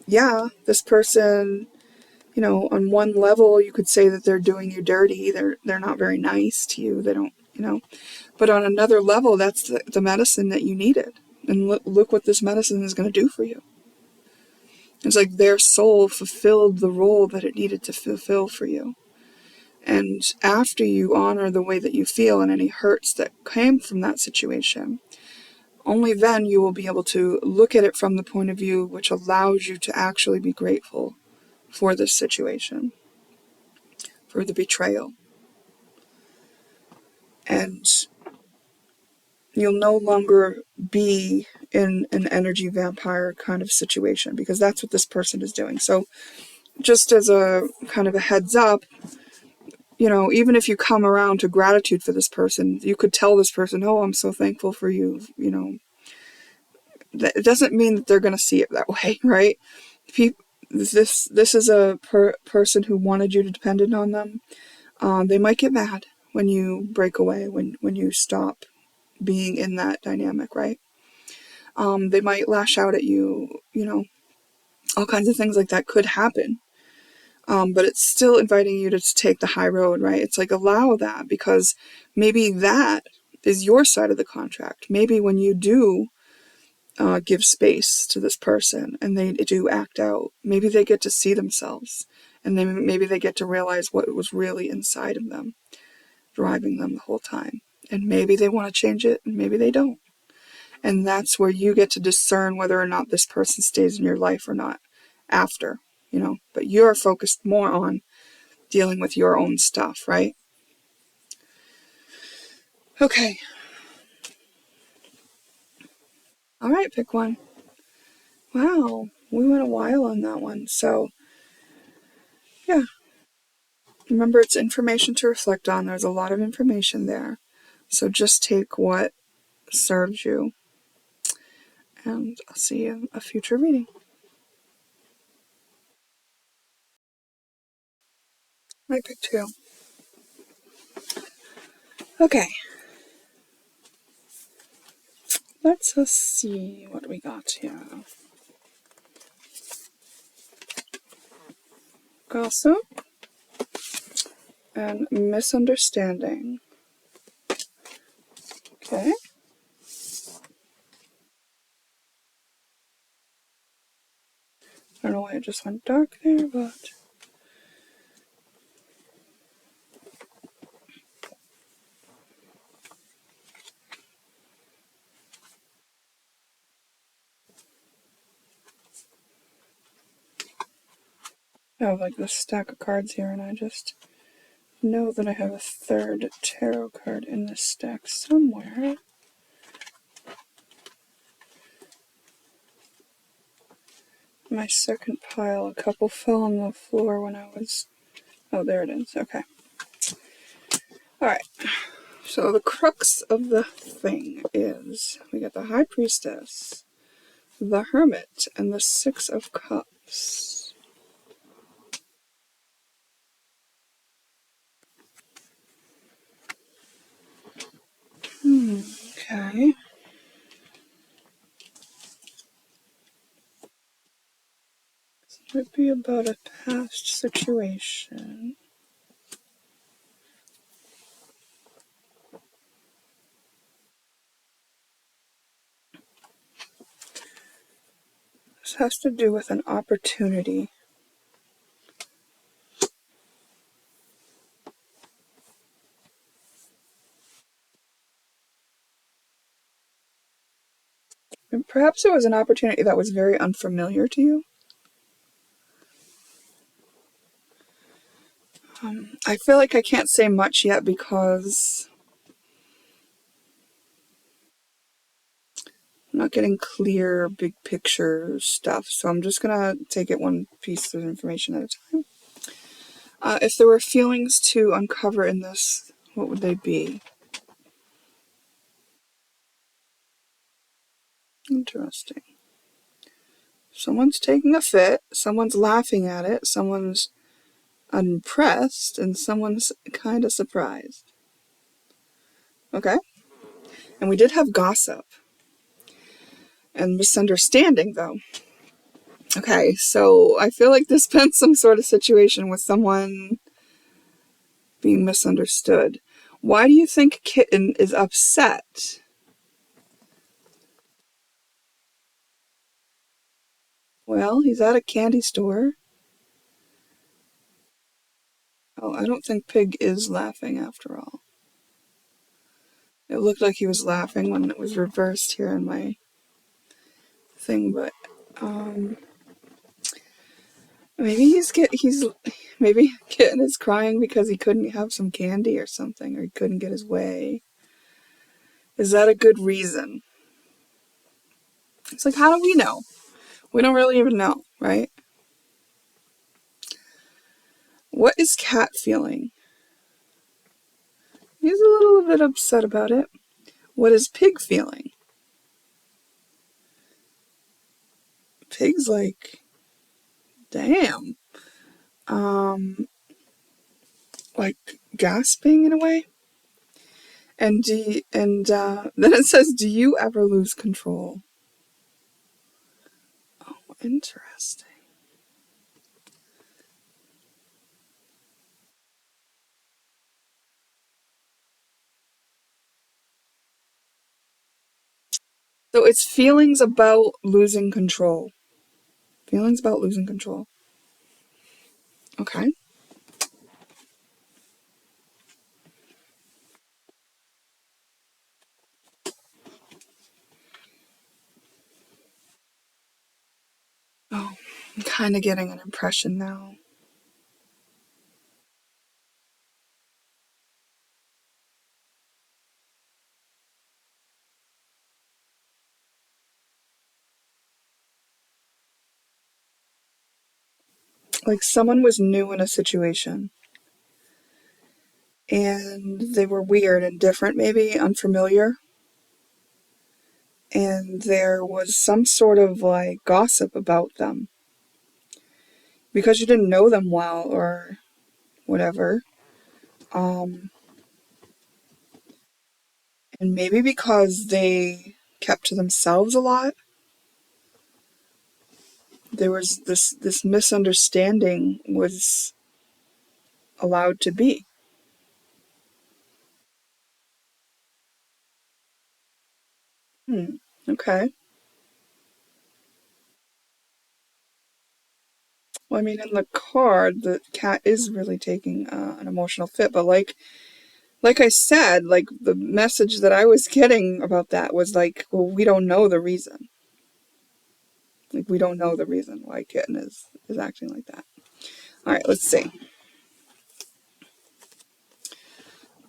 yeah, this person, on one level, you could say that they're doing you dirty. They're not very nice to you. They don't. But on another level, that's the medicine that you needed. And look what this medicine is going to do for you. It's like their soul fulfilled the role that it needed to fulfill for you. And after you honor the way that you feel and any hurts that came from that situation, only then you will be able to look at it from the point of view which allows you to actually be grateful for this situation, for the betrayal. And you'll no longer be in an energy vampire kind of situation, because that's what this person is doing. So just as a kind of a heads up, even if you come around to gratitude for this person, you could tell this person, oh, I'm so thankful for you, it doesn't mean that they're going to see it that way, right? This is a person who wanted you to depend on them. They might get mad when you break away, when you stop being in that dynamic, right? They might lash out at you, all kinds of things like that could happen. But it's still inviting you to take the high road, right? It's like, allow that, because maybe that is your side of the contract. Maybe when you do give space to this person and they do act out, maybe they get to see themselves, and then maybe they get to realize what was really inside of them, driving them the whole time. And maybe they want to change it, and maybe they don't. And that's where you get to discern whether or not this person stays in your life or not after, But you're focused more on dealing with your own stuff, right? Okay. All right, pick one. Wow, we went a while on that one. So, yeah. Remember, it's information to reflect on. There's a lot of information there. So just take what serves you. And I'll see you in a future reading. I picked two. Okay. Let's see what we got here. Gossip and misunderstanding. Okay. I don't know why it just went dark there, but... I have like this stack of cards here, and I just know that I have a third tarot card in this stack somewhere. My second pile, a couple fell on the floor when I was... Oh, there it is. Okay. Alright. So the crux of the thing is we got the High Priestess, the Hermit, and the Six of Cups. Okay. This might be about a past situation. This has to do with an opportunity. And perhaps it was an opportunity that was very unfamiliar to you. I feel like I can't say much yet because I'm not getting clear, big picture stuff. So I'm just going to take it one piece of information at a time. If there were feelings to uncover in this, what would they be? Interesting. Someone's taking a fit, someone's laughing at it, someone's unimpressed, and someone's kind of surprised. Okay? And we did have gossip. And misunderstanding, though. Okay, so I feel like there's been some sort of situation with someone being misunderstood. Why do you think Kitten is upset? Well, he's at a candy store. Oh, I don't think Pig is laughing after all. It looked like he was laughing when it was reversed here in my thing, but maybe maybe Kitten is crying because he couldn't have some candy or something, or he couldn't get his way. Is that a good reason? It's like, how do we know? We don't really even know, right? What is Cat feeling? He's a little bit upset about it. What is Pig feeling? Pig's like, damn. Like gasping in a way. And then it says, do you ever lose control? Oh, interesting. So it's feelings about losing control. Feelings about losing control. Okay. Oh, I'm kind of getting an impression now. Like someone was new in a situation. And they were weird and different, maybe unfamiliar. And there was some sort of like gossip about them because you didn't know them well or whatever. And maybe because they kept to themselves a lot, there was this misunderstanding was allowed to be. Okay. Well, I mean, in the card, the cat is really taking an emotional fit, but like I said, like the message that I was getting about that was like, well, we don't know the reason. Like, we don't know the reason why Kitten is acting like that. All right, let's see.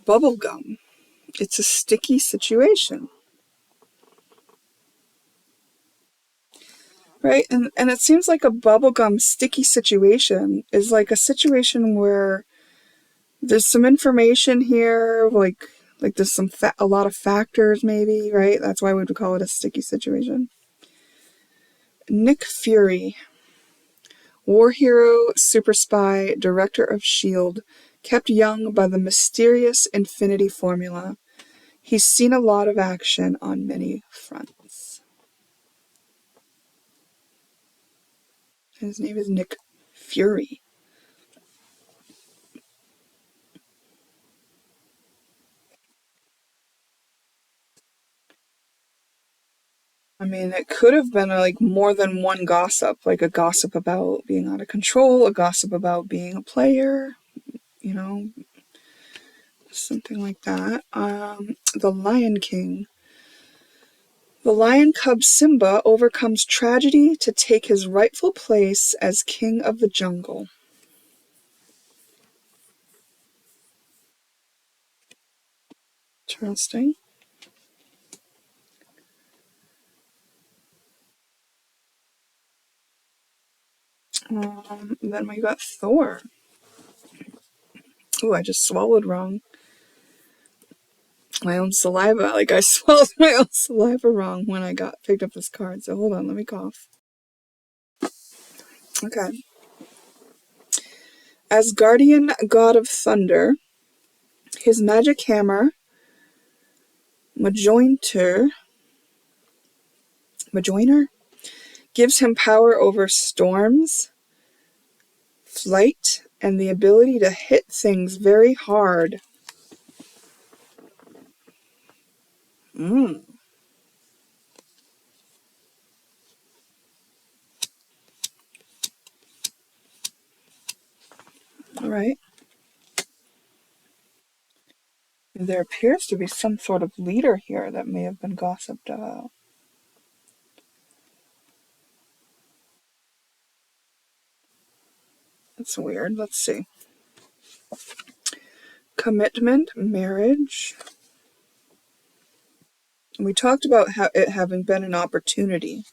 Bubblegum. It's a sticky situation. Right? And it seems like a bubblegum sticky situation is like a situation where there's some information here, like there's a lot of factors maybe, right? That's why we would call it a sticky situation. Nick Fury. War hero, super spy, director of S.H.I.E.L.D., kept young by the mysterious Infinity Formula. He's seen a lot of action on many fronts. His name is Nick Fury. I mean, it could have been like more than one gossip, like a gossip about being out of control, a gossip about being a player, you know, something like that. The Lion King. The lion cub Simba overcomes tragedy to take his rightful place as king of the jungle. Interesting. Then we got Thor. Ooh, I just swallowed wrong. My own saliva. Like I swallowed my own saliva wrong when I picked up this card. So hold on, let me cough. Okay. As guardian god of thunder, his magic hammer, Majointer, gives him power over storms, flight, and the ability to hit things very hard. All right. There appears to be some sort of leader here that may have been gossiped about. That's weird. Let's see. Commitment, marriage. We talked about it having been an opportunity.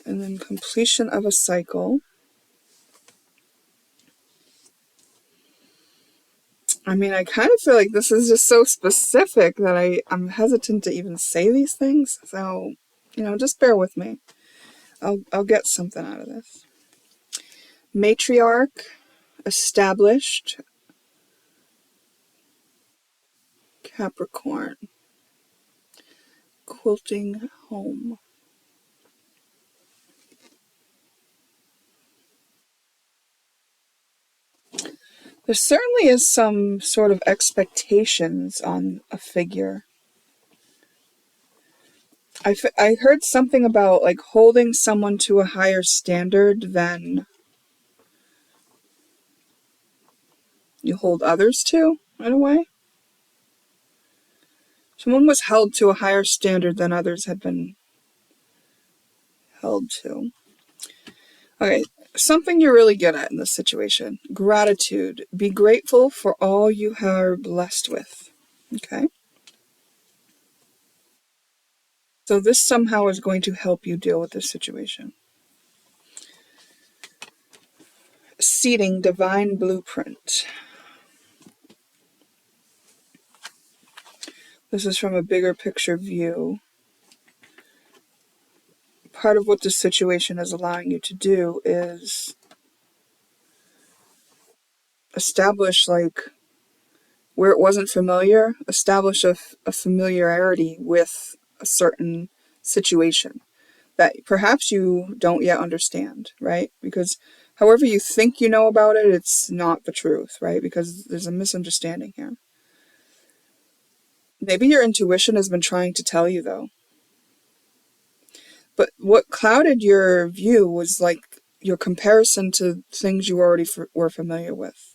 And then completion of a cycle. I mean, I kind of feel like this is just so specific that I'm hesitant to even say these things. So, just bear with me. I'll get something out of this. Matriarch, established, Capricorn, quilting home. There certainly is some sort of expectations on a figure. I heard something about like holding someone to a higher standard than you hold others to, in a way. Someone was held to a higher standard than others had been held to. Okay, something you're really good at in this situation. Gratitude. Be grateful for all you are blessed with. Okay? So this somehow is going to help you deal with this situation. Seeding divine blueprint. This is from a bigger picture view. Part of what this situation is allowing you to do is establish, like, where it wasn't familiar, establish a familiarity with a certain situation that perhaps you don't yet understand, right? Because however you think you know about it, it's not the truth, right? Because there's a misunderstanding here. Maybe your intuition has been trying to tell you, though. But what clouded your view was like your comparison to things you already were familiar with.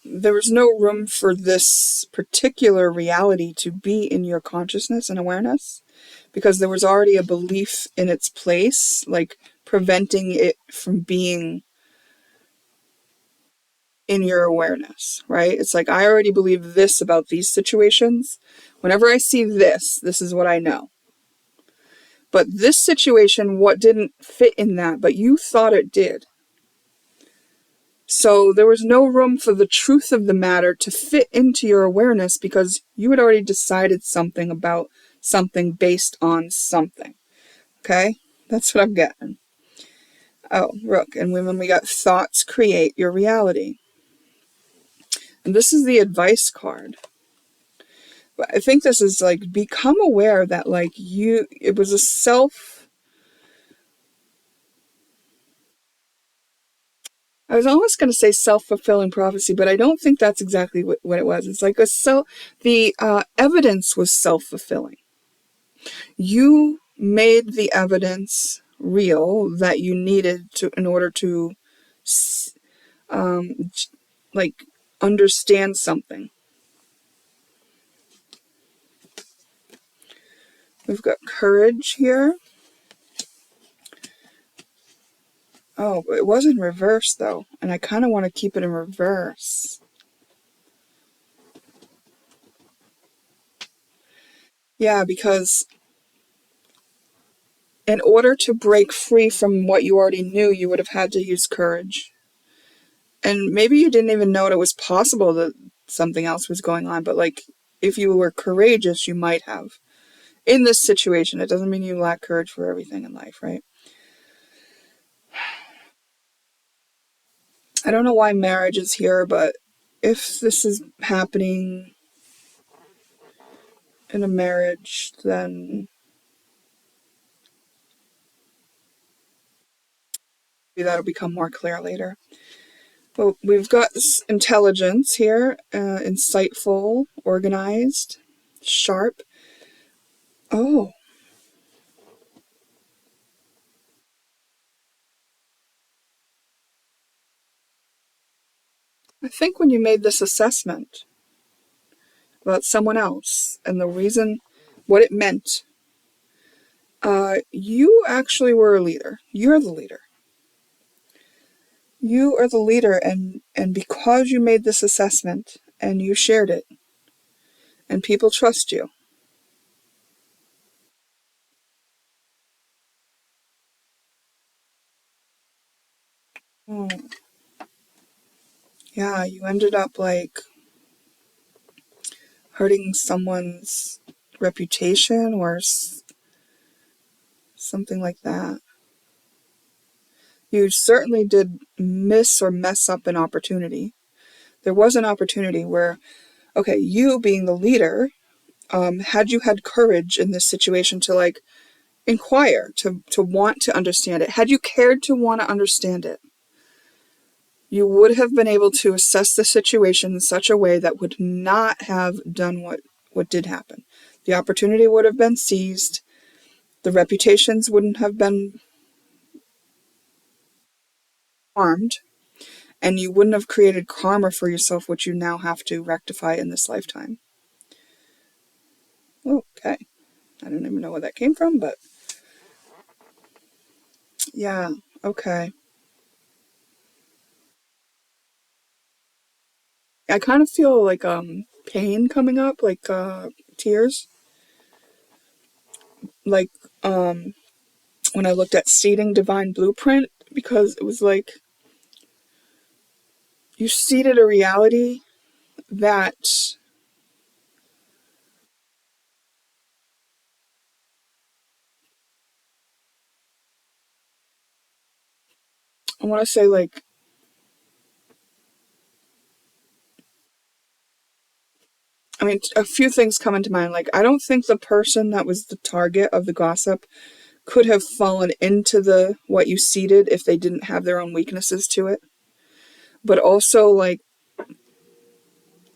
There was no room for this particular reality to be in your consciousness and awareness, because there was already a belief in its place, like preventing it from being in your awareness, right? It's like, I already believe this about these situations. Whenever I see this, this is what I know. But this situation, what didn't fit in that, but you thought it did. So there was no room for the truth of the matter to fit into your awareness, because you had already decided something about something based on something. Okay? That's what I'm getting. Oh, look, and when we got thoughts create your reality. And this is the advice card. But I think this is like, become aware that like it was a I was almost going to say self-fulfilling prophecy, but I don't think that's exactly what it was. It's like the evidence was self-fulfilling. You made the evidence real that you needed to in order to like understand something. We've got courage here. Oh, it was in reverse though, and I kind of want to keep it in reverse. Yeah, because in order to break free from what you already knew, you would have had to use courage. And maybe you didn't even know it was possible that something else was going on, but like, if you were courageous, you might have. In this situation, it doesn't mean you lack courage for everything in life, right? I don't know why marriage is here, but if this is happening in a marriage, then maybe that'll become more clear later. Well, we've got this intelligence here, insightful, organized, sharp. Oh, I think when you made this assessment about someone else and the reason, what it meant, you actually were a leader. You're the leader. You are the leader, and because you made this assessment and you shared it, and people trust you. Oh, yeah, you ended up like hurting someone's reputation or something like that. You certainly did miss or mess up an opportunity. There was an opportunity where, okay, you being the leader, had you had courage in this situation to like inquire, to want to understand it, had you cared to want to understand it, you would have been able to assess the situation in such a way that would not have done what did happen. The opportunity would have been seized. The reputations wouldn't have been harmed, and you wouldn't have created karma for yourself, which you now have to rectify in this lifetime. Okay. I don't even know where that came from, but yeah, okay. I kind of feel like pain coming up, like tears. Like when I looked at Seeding Divine Blueprint, because it was like you seeded a reality that I want to say like, I mean, a few things come into mind. Like, I don't think the person that was the target of the gossip could have fallen into the what you seeded if they didn't have their own weaknesses to it. But also, like,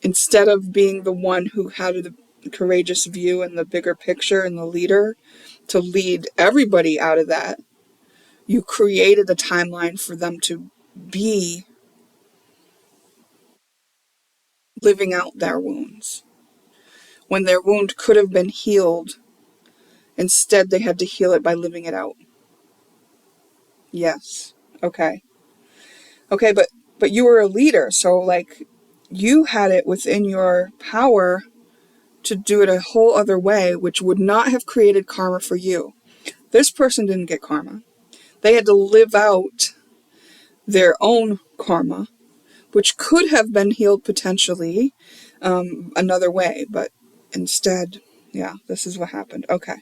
instead of being the one who had courageous view and the bigger picture and the leader to lead everybody out of that. You created a timeline for them to be living out their wounds. When their wound could have been healed, instead they had to heal it by living it out. Yes. Okay. Okay, but you were a leader, so like you had it within your power to do it a whole other way, which would not have created karma for you. This person didn't get karma. They had to live out their own karma, which could have been healed potentially another way, but instead, yeah, this is what happened. Okay.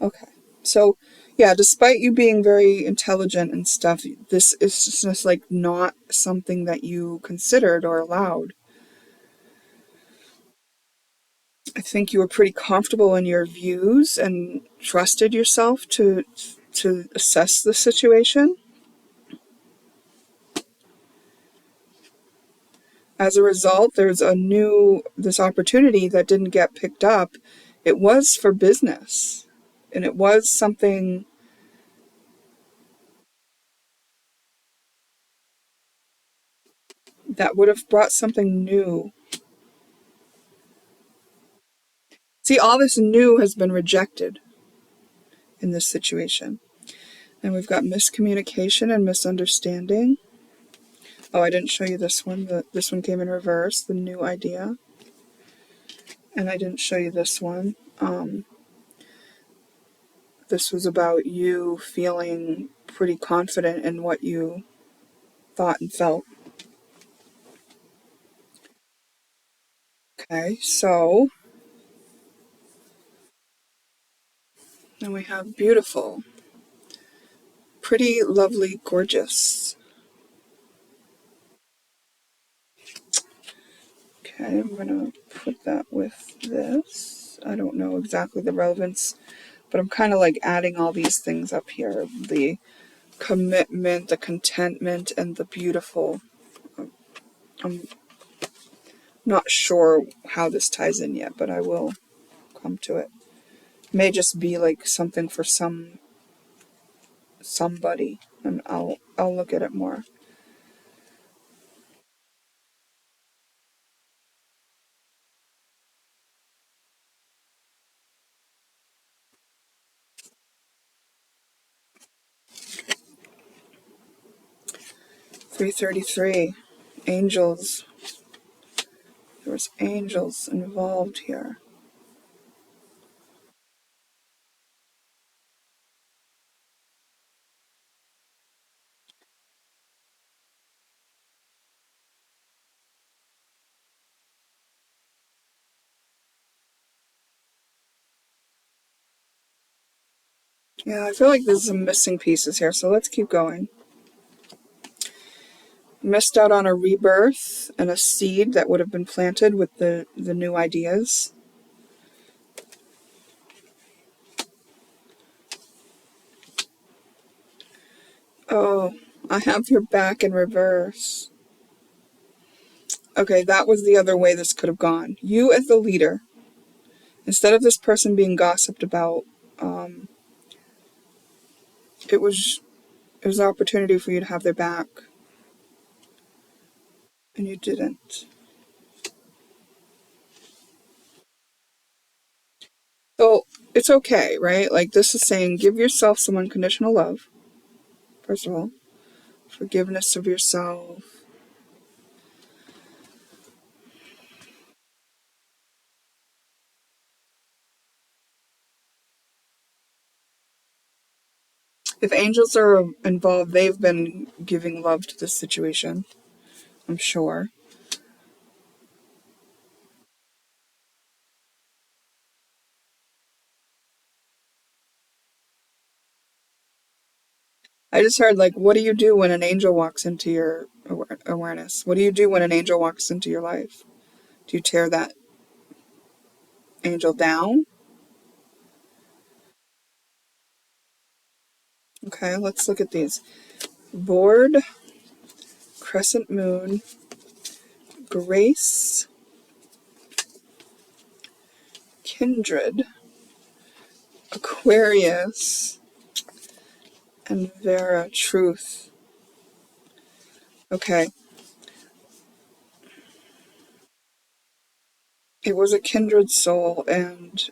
Okay. So, yeah, despite you being very intelligent and stuff, this is just like not something that you considered or allowed. I think you were pretty comfortable in your views and trusted yourself to assess the situation. As a result, there's this opportunity that didn't get picked up. It was for business, and it was something that would have brought something new. See, all this new has been rejected in this situation. And we've got miscommunication and misunderstanding. Oh, I didn't show you this one. This one came in reverse, the new idea. And I didn't show you this one. This was about you feeling pretty confident in what you thought and felt. Okay, so then we have beautiful, pretty, lovely, gorgeous. Okay, I'm going to put that with this. I don't know exactly the relevance, but I'm kind of like adding all these things up here. The commitment, the contentment, and the beautiful. I'm not sure how this ties in yet, but I will come to it. May just be like something for somebody, and I'll look at it more. $333. Angels. There was angels involved here. Yeah, I feel like there's some missing pieces here, so let's keep going. Missed out on a rebirth and a seed that would have been planted with the new ideas. Oh, I have your back in reverse. Okay, that was the other way this could have gone. You as the leader, instead of this person being gossiped about, it was an opportunity for you to have their back, and you didn't. So it's okay, right? Like this is saying, give yourself some unconditional love. First of all, forgiveness of yourself. If angels are involved, they've been giving love to this situation, I'm sure. I just heard, like, what do you do when an angel walks into your awareness? What do you do when an angel walks into your life? Do you tear that angel down? Okay, let's look at these. Bored, crescent moon, grace, Kindred, Aquarius, and Vera, Truth. Okay. It was a kindred soul, and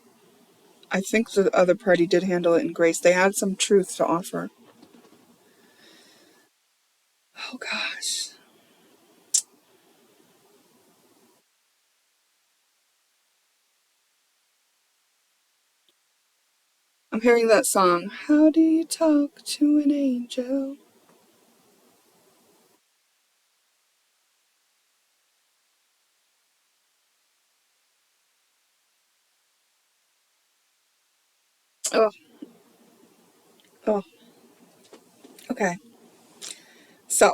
I think the other party did handle it in grace. They had some truth to offer. Oh, gosh. I'm hearing that song. How do you talk to an angel? Oh, oh, okay. So,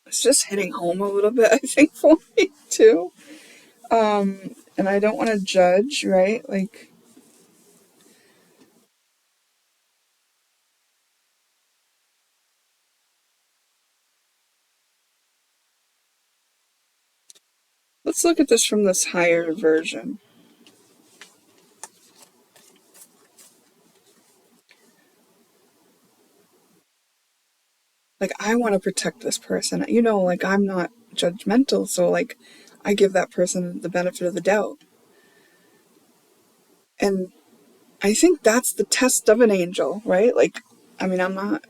it's just hitting home a little bit, I think, for me, too. And I don't want to judge, right? Like, let's look at this from this higher version. Like, I want to protect this person. You know, like, I'm not judgmental, so, like, I give that person the benefit of the doubt. And I think that's the test of an angel, right? Like, I mean, I'm not,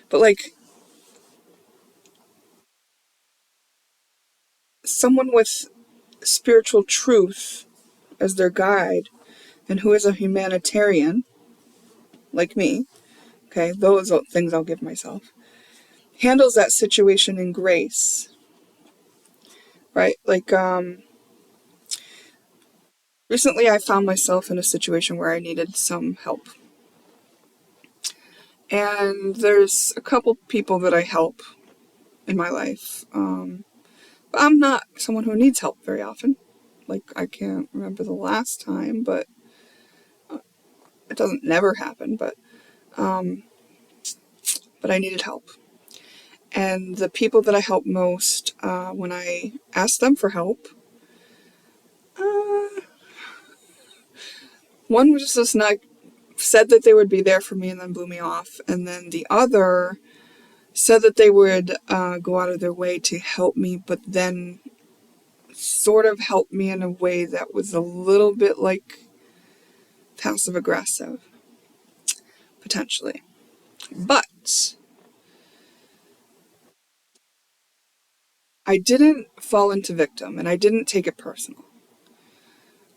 but like, someone with spiritual truth as their guide and who is a humanitarian, like me, okay, those are things I'll give myself, handles that situation in grace, right? Like, recently I found myself in a situation where I needed some help. And there's a couple people that I help in my life. But I'm not someone who needs help very often. Like, I can't remember the last time, but it doesn't never happen, but I needed help. And the people that I help most, when I ask them for help, uh, one was just not said that they would be there for me and then blew me off, and then the other said that they would go out of their way to help me, but then sort of help me in a way that was a little bit like passive aggressive, potentially. But I didn't fall into victim and I didn't take it personal.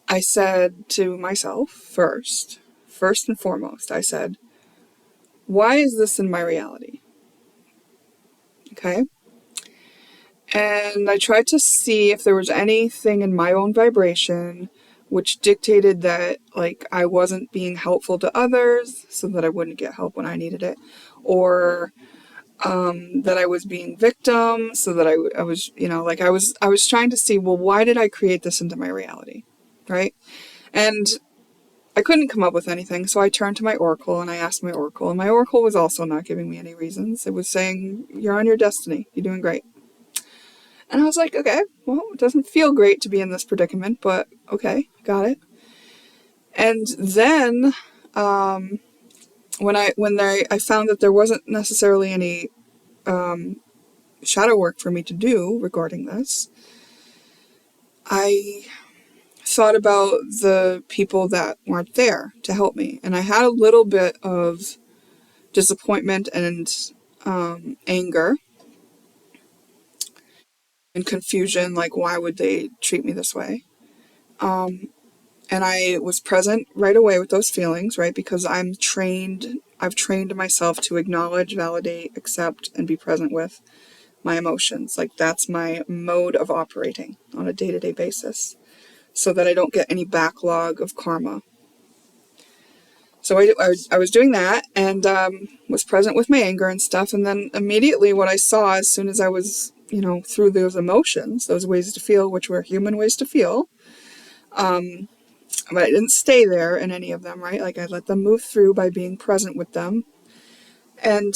I said to myself first and foremost, I said, why is this in my reality? Okay. And I tried to see if there was anything in my own vibration which dictated that, like, I wasn't being helpful to others so that I wouldn't get help when I needed it, or that I was being victim so that I was, like, I was trying to see, well, why did I create this into my reality, right? And I couldn't come up with anything, so I turned to my oracle and I asked my oracle, and my oracle was also not giving me any reasons. It was saying, you're on your destiny, you're doing great. And I was like, okay, well, it doesn't feel great to be in this predicament, but okay, got it. And then I found that there wasn't necessarily any shadow work for me to do regarding this, I thought about the people that weren't there to help me. And I had a little bit of disappointment and anger and confusion, like, why would they treat me this way? And I was present right away with those feelings, right? Because I've trained myself to acknowledge, validate, accept, and be present with my emotions. Like, that's my mode of operating on a day-to-day basis, so that I don't get any backlog of karma. So I was doing that, and was present with my anger and stuff. And then immediately what I saw as soon as I was, through those emotions, those ways to feel, which were human ways to feel, but I didn't stay there in any of them, right? Like, I let them move through by being present with them. And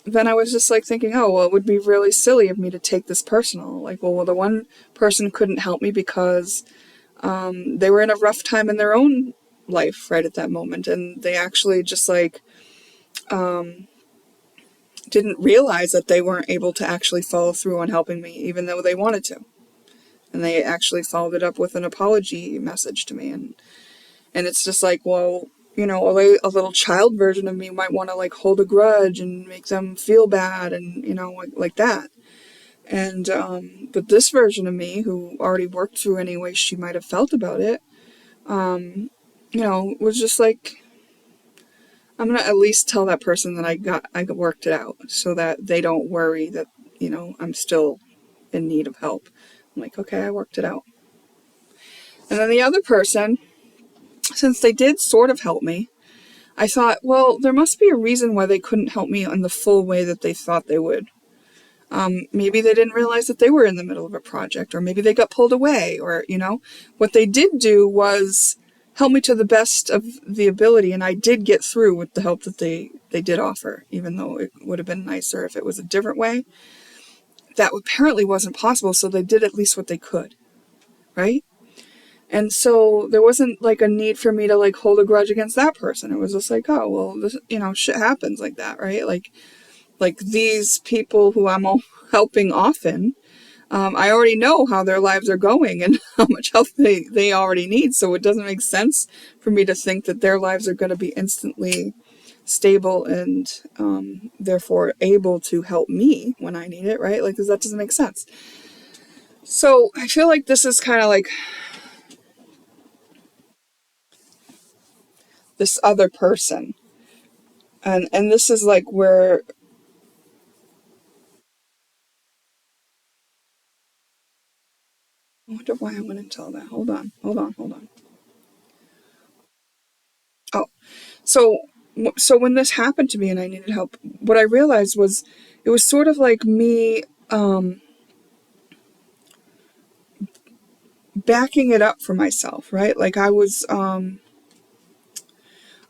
then I was just like thinking, oh, well, it would be really silly of me to take this personal. Like, well, the one person couldn't help me because they were in a rough time in their own life right at that moment. And they actually just like didn't realize that they weren't able to actually follow through on helping me, even though they wanted to. And they actually followed it up with an apology message to me. And it's just like, well, you know, a little child version of me might want to like hold a grudge and make them feel bad and, you know, like that. And, but this version of me, who already worked through any way she might have felt about it, you know, was just like, I'm going to at least tell that person that I worked it out so that they don't worry that, you know, I'm still in need of help. I'm like, okay, I worked it out. And then the other person, since they did sort of help me, I thought, well, there must be a reason why they couldn't help me in the full way that they thought they would. Maybe they didn't realize that they were in the middle of a project, or maybe they got pulled away, or, you know, what they did do was help me to the best of the ability, and I did get through with the help that they did offer, even though it would have been nicer if it was a different way. That apparently wasn't possible, so they did at least what they could, right? And so there wasn't like a need for me to like hold a grudge against that person. It was just like, oh, well, this, you know, shit happens like that, right? Like these people who I'm helping often, I already know how their lives are going and how much help they already need. So it doesn't make sense for me to think that their lives are going to be instantly stable and therefore able to help me when I need it, right? Like, that doesn't make sense. So I feel like this is kind of like this other person. And this is like where, I wonder why I went into all that. Hold on. Oh, so so when this happened to me and I needed help, what I realized was it was sort of like me backing it up for myself, right? Like I was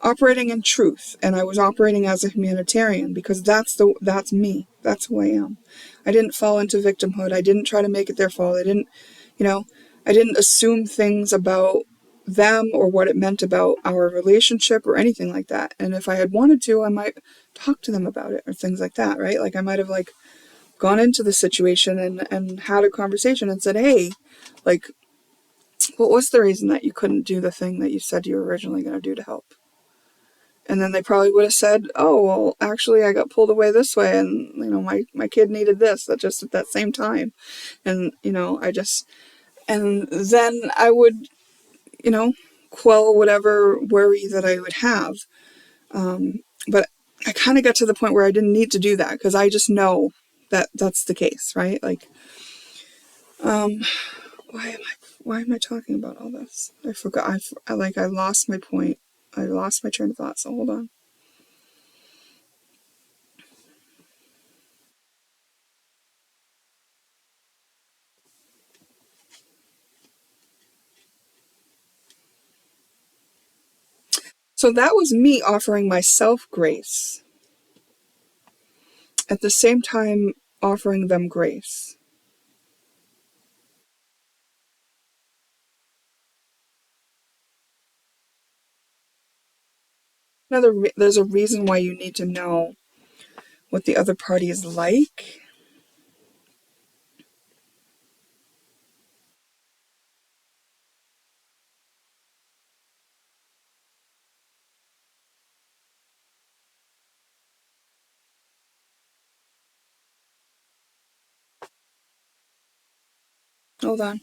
operating in truth, and I was operating as a humanitarian because that's me. That's who I am. I didn't fall into victimhood. I didn't try to make it their fault. I didn't, you know, I didn't assume things about them or what it meant about our relationship or anything like that. And if I had wanted to, I might talk to them about it or things like that, right? Like I might have like gone into the situation and had a conversation and said, hey, like, what was the reason that you couldn't do the thing that you said you were originally going to do to help? And then they probably would have said, oh, well, actually, I got pulled away this way, and, you know, my kid needed this that just at that same time. And, you know, and then I would, you know, quell whatever worry that I would have. But I kind of got to the point where I didn't need to do that because I just know that that's the case, right? Like, why am I talking about all this? I forgot. I lost my point. I lost my train of thought. So hold on. So that was me offering myself grace at the same time offering them grace. There's a reason why you need to know what the other party is like. Hold on.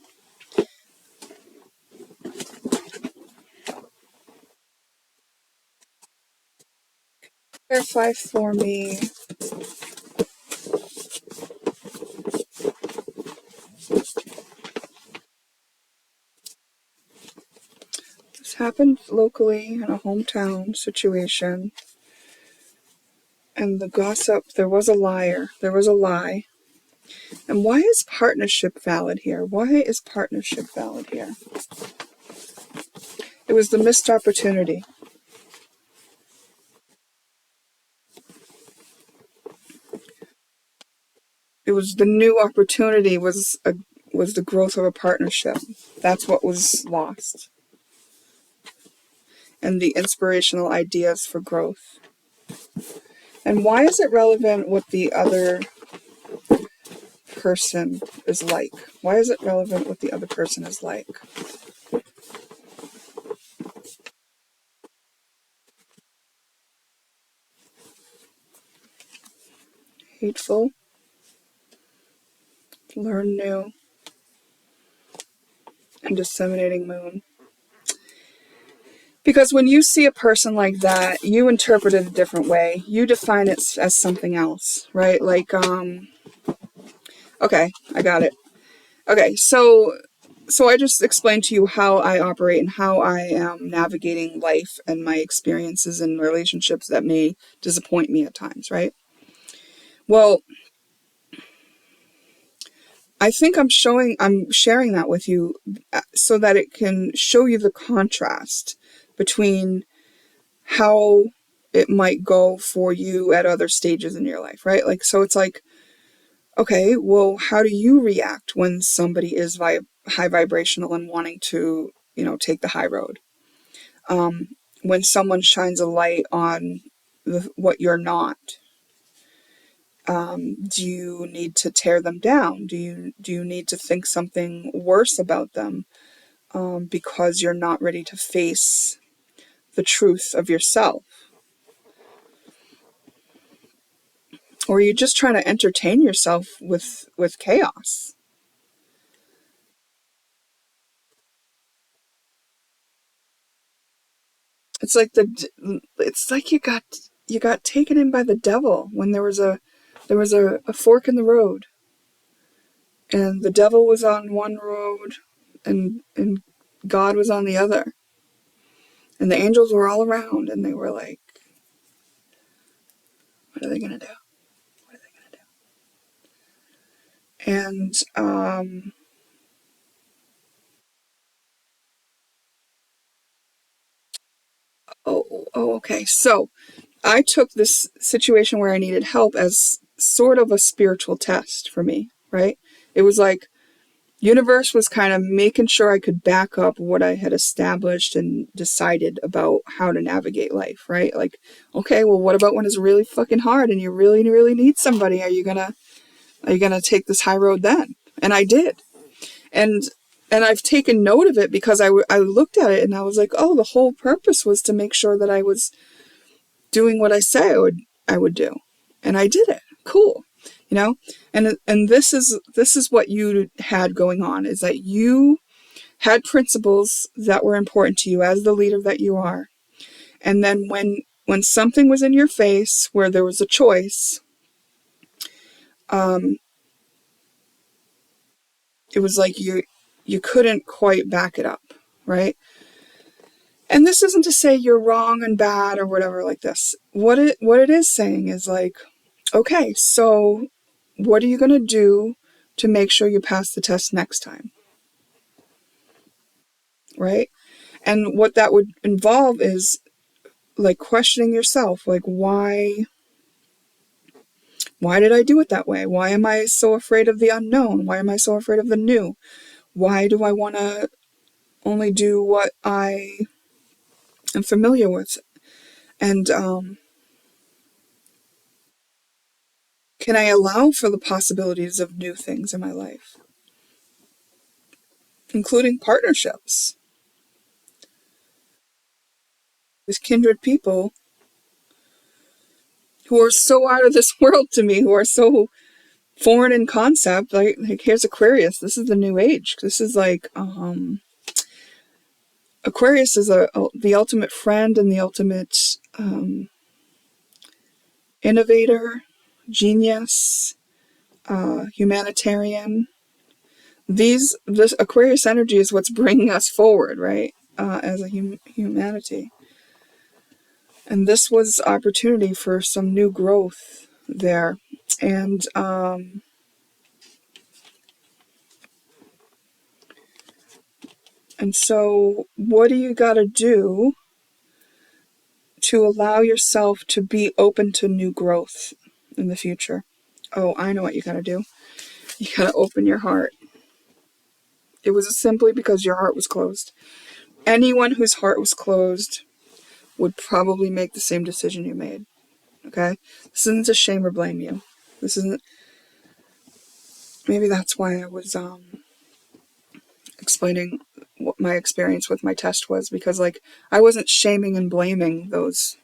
Clarify for me. This happened locally in a hometown situation. And the gossip, there was a liar. There was a lie. And why is partnership valid here? Why is partnership valid here? It was the missed opportunity. the new opportunity was the growth of a partnership. That's what was lost. And the inspirational ideas for growth. And why is it relevant what the other person is like? Why is it relevant what the other person is like? Hateful, learn new, and disseminating moon. Because when you see a person like that, you interpret it a different way. You define it as something else, right? Like, okay, I got it. Okay, so I just explained to you how I operate and how I am navigating life and my experiences and relationships that may disappoint me at times, right? Well, I think I'm sharing that with you so that it can show you the contrast between how it might go for you at other stages in your life, right? Like, so it's like, okay, well, how do you react when somebody is high vibrational and wanting to, take the high road? When someone shines a light on what you're not, do you need to tear them down? Do you need to think something worse about them because you're not ready to face the truth of yourself? Or are you just trying to entertain yourself with chaos? It's like you got taken in by the devil when there was a fork in the road, and the devil was on one road, and God was on the other, and the angels were all around, and they were like, "What are they gonna do? What are they gonna do?" And okay. So I took this situation where I needed help as sort of a spiritual test for me, right? It was like universe was kind of making sure I could back up what I had established and decided about how to navigate life, right? Like, okay, well, what about when it's really fucking hard and you really, really need somebody? Are you gonna take this high road then? And I did. And I've taken note of it because I looked at it and I was like, oh, the whole purpose was to make sure that I was doing what I say I would do. And I did it. Cool. And this is what you had going on, is that you had principles that were important to you as the leader that you are. And then when something was in your face where there was a choice, it was like you couldn't quite back it up, right? And this isn't to say you're wrong and bad or whatever like this. What it is saying is like, okay, so what are you going to do to make sure you pass the test next time, right? And what that would involve is like questioning yourself, like why did I do it that way? Why am I so afraid of the unknown? Why am I so afraid of the new? Why do I want to only do what I am familiar with? And can I allow for the possibilities of new things in my life, including partnerships with kindred people who are so out of this world to me, who are so foreign in concept? Like here's Aquarius. This is the new age. This is like Aquarius is the ultimate friend and the ultimate innovator, genius, humanitarian. This Aquarius energy is what's bringing us forward, right? As a humanity. And this was opportunity for some new growth there. And so what do you got to do to allow yourself to be open to new growth in the future? Oh, I know what you gotta do. You gotta open your heart. It was simply because your heart was closed. Anyone whose heart was closed would probably make the same decision you made. Okay? This isn't to shame or blame you. This isn't. Maybe that's why I was explaining what my experience with my test was, because like I wasn't shaming and blaming those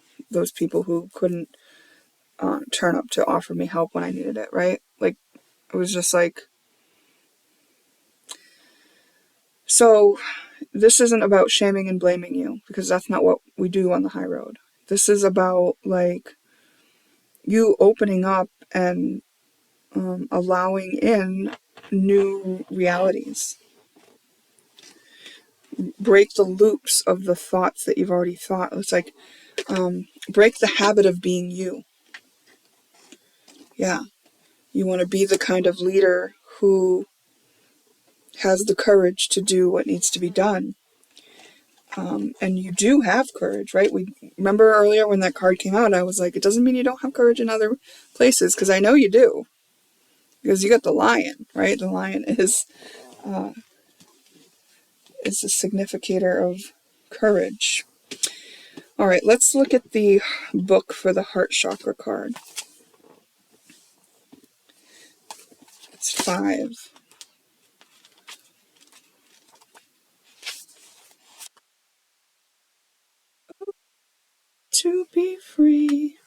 people who couldn't turn up to offer me help when I needed it, right? Like it was just like, so this isn't about shaming and blaming you, because that's not what we do on the high road. This is about like you opening up and allowing in new realities. Break the loops of the thoughts that you've already thought. It's like break the habit of being you. Yeah. You want to be the kind of leader who has the courage to do what needs to be done. And you do have courage, right? We remember earlier when that card came out, I was like, it doesn't mean you don't have courage in other places, because I know you do. Because you got the lion, right? The lion is a significator of courage. All right, let's look at the book for the heart chakra card. It's 5. To be free.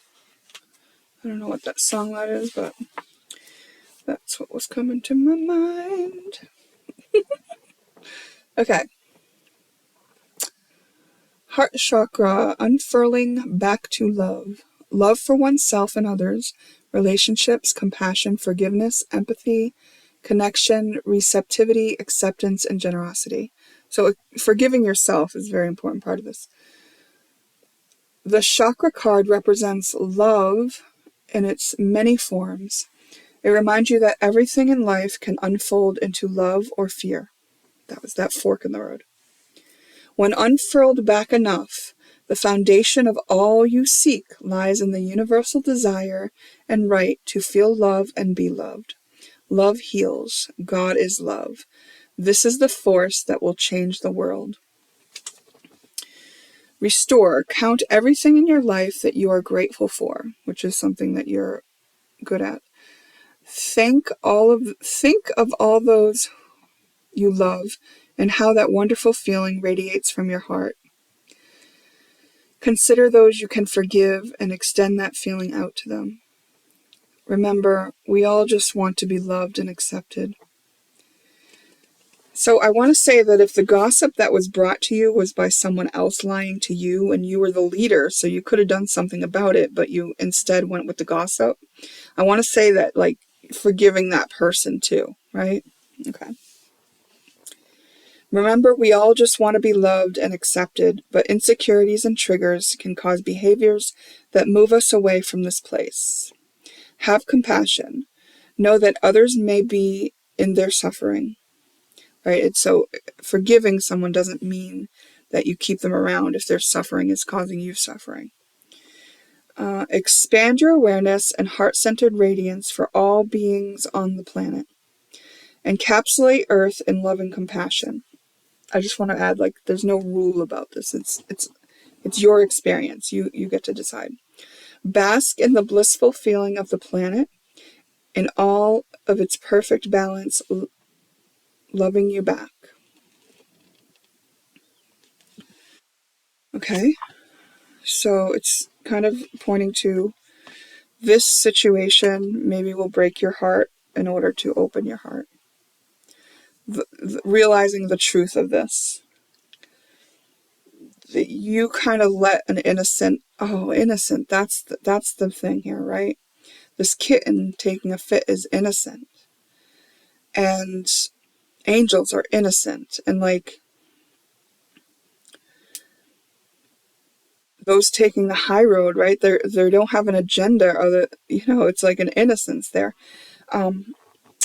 I don't know what that song that is, but that's what was coming to my mind. Okay. Heart chakra, unfurling back to love. Love for oneself and others, relationships, compassion, forgiveness, empathy, connection, receptivity, acceptance, and generosity. So forgiving yourself is a very important part of this. The chakra card represents love in its many forms. It reminds you that everything in life can unfold into love or fear. That was that fork in the road. When unfurled back enough, the foundation of all you seek lies in the universal desire and right to feel love and be loved. Love heals. God is love. This is the force that will change the world. Restore. Count everything in your life that you are grateful for, which is something that you're good at. Think of all those you love and how that wonderful feeling radiates from your heart. Consider those you can forgive and extend that feeling out to them. Remember, we all just want to be loved and accepted. So I want to say that if the gossip that was brought to you was by someone else lying to you and you were the leader, so you could have done something about it, but you instead went with the gossip, I want to say that, like, forgiving that person too, right? Okay. Remember, we all just want to be loved and accepted, but insecurities and triggers can cause behaviors that move us away from this place. Have compassion. Know that others may be in their suffering, right? It's so forgiving someone doesn't mean that you keep them around if their suffering is causing you suffering. Expand your awareness and heart-centered radiance for all beings on the planet. Encapsulate Earth in love and compassion. I just want to add, like, there's no rule about this. It's your experience. You get to decide. Bask in the blissful feeling of the planet in all of its perfect balance, loving you back. Okay, so it's kind of pointing to this situation maybe will break your heart in order to open your heart. Realizing the truth of this. That you kind of let an innocent, that's the thing here, right? This kitten taking a fit is innocent. And angels are innocent. And like those taking the high road, right? They don't have an agenda, or it's like an innocence there. And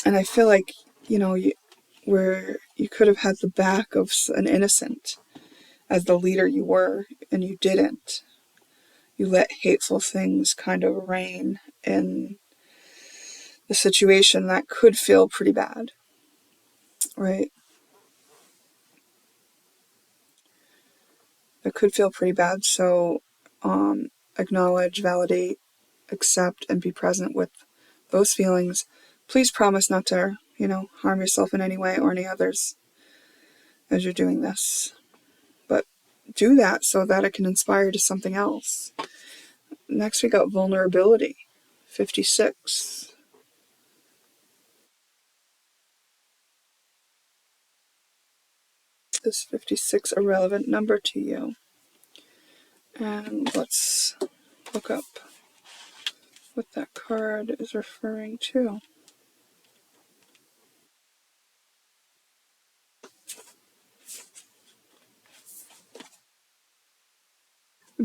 I feel like, where you could have had the back of an innocent as the leader you were, and you didn't. You let hateful things kind of reign in the situation, that could feel pretty bad, right? It could feel pretty bad. So acknowledge, validate, accept, and be present with those feelings. Please promise not to, harm yourself in any way or any others as you're doing this. But do that so that it can inspire to something else. Next, we got vulnerability, 56. Is 56 a relevant number to you? And let's look up what that card is referring to.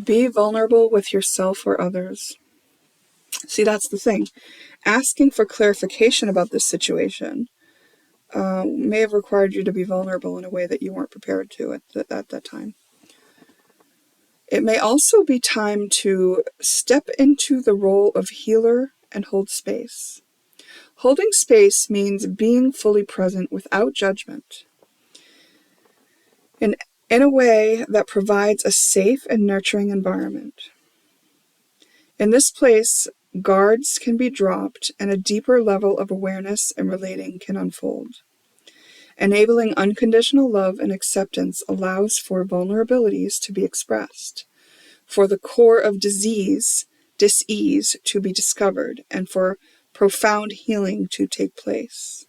Be vulnerable with yourself or others. See, that's the thing. Asking for clarification about this situation may have required you to be vulnerable in a way that you weren't prepared to at that time. It may also be time to step into the role of healer and hold space. Holding space means being fully present without judgment, in a way that provides a safe and nurturing environment. In this place, guards can be dropped and a deeper level of awareness and relating can unfold. Enabling unconditional love and acceptance allows for vulnerabilities to be expressed, for the core of dis-ease to be discovered, and for profound healing to take place.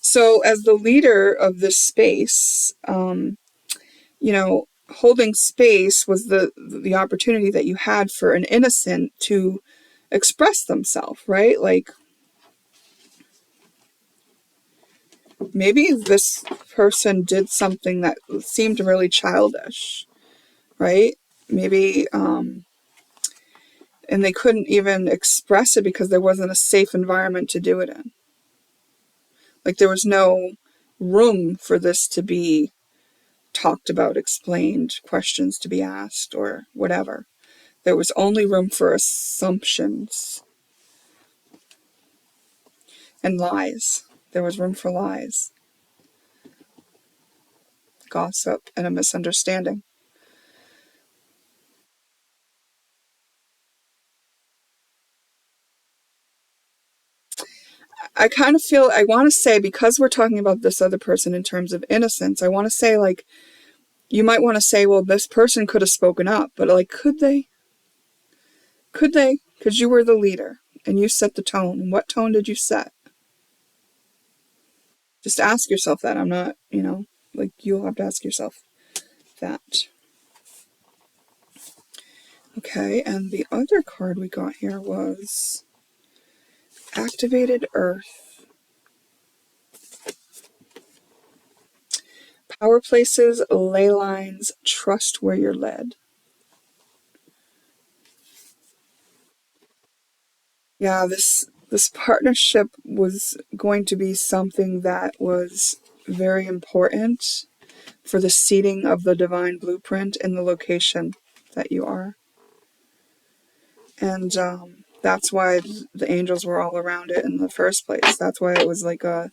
So as the leader of this space, holding space was the opportunity that you had for an innocent to express themselves, right? Like, maybe this person did something that seemed really childish, right? Maybe, and they couldn't even express it because there wasn't a safe environment to do it in. Like, there was no room for this to be talked about, explained, questions to be asked, or whatever. There was only room for assumptions and lies. There was room for lies, gossip, and a misunderstanding. I kind of feel, I want to say, because we're talking about this other person in terms of innocence, I want to say, like, you might want to say, well, this person could have spoken up, but, like, could they? Could they? Because you were the leader and you set the tone. And what tone did you set? Just ask yourself that. I'm not, like, you'll have to ask yourself that. Okay, and the other card we got here was Activated Earth. Power places, ley lines, trust where you're led. Yeah, this partnership was going to be something that was very important for the seeding of the divine blueprint in the location that you are. And that's why the angels were all around it in the first place. That's why it was like a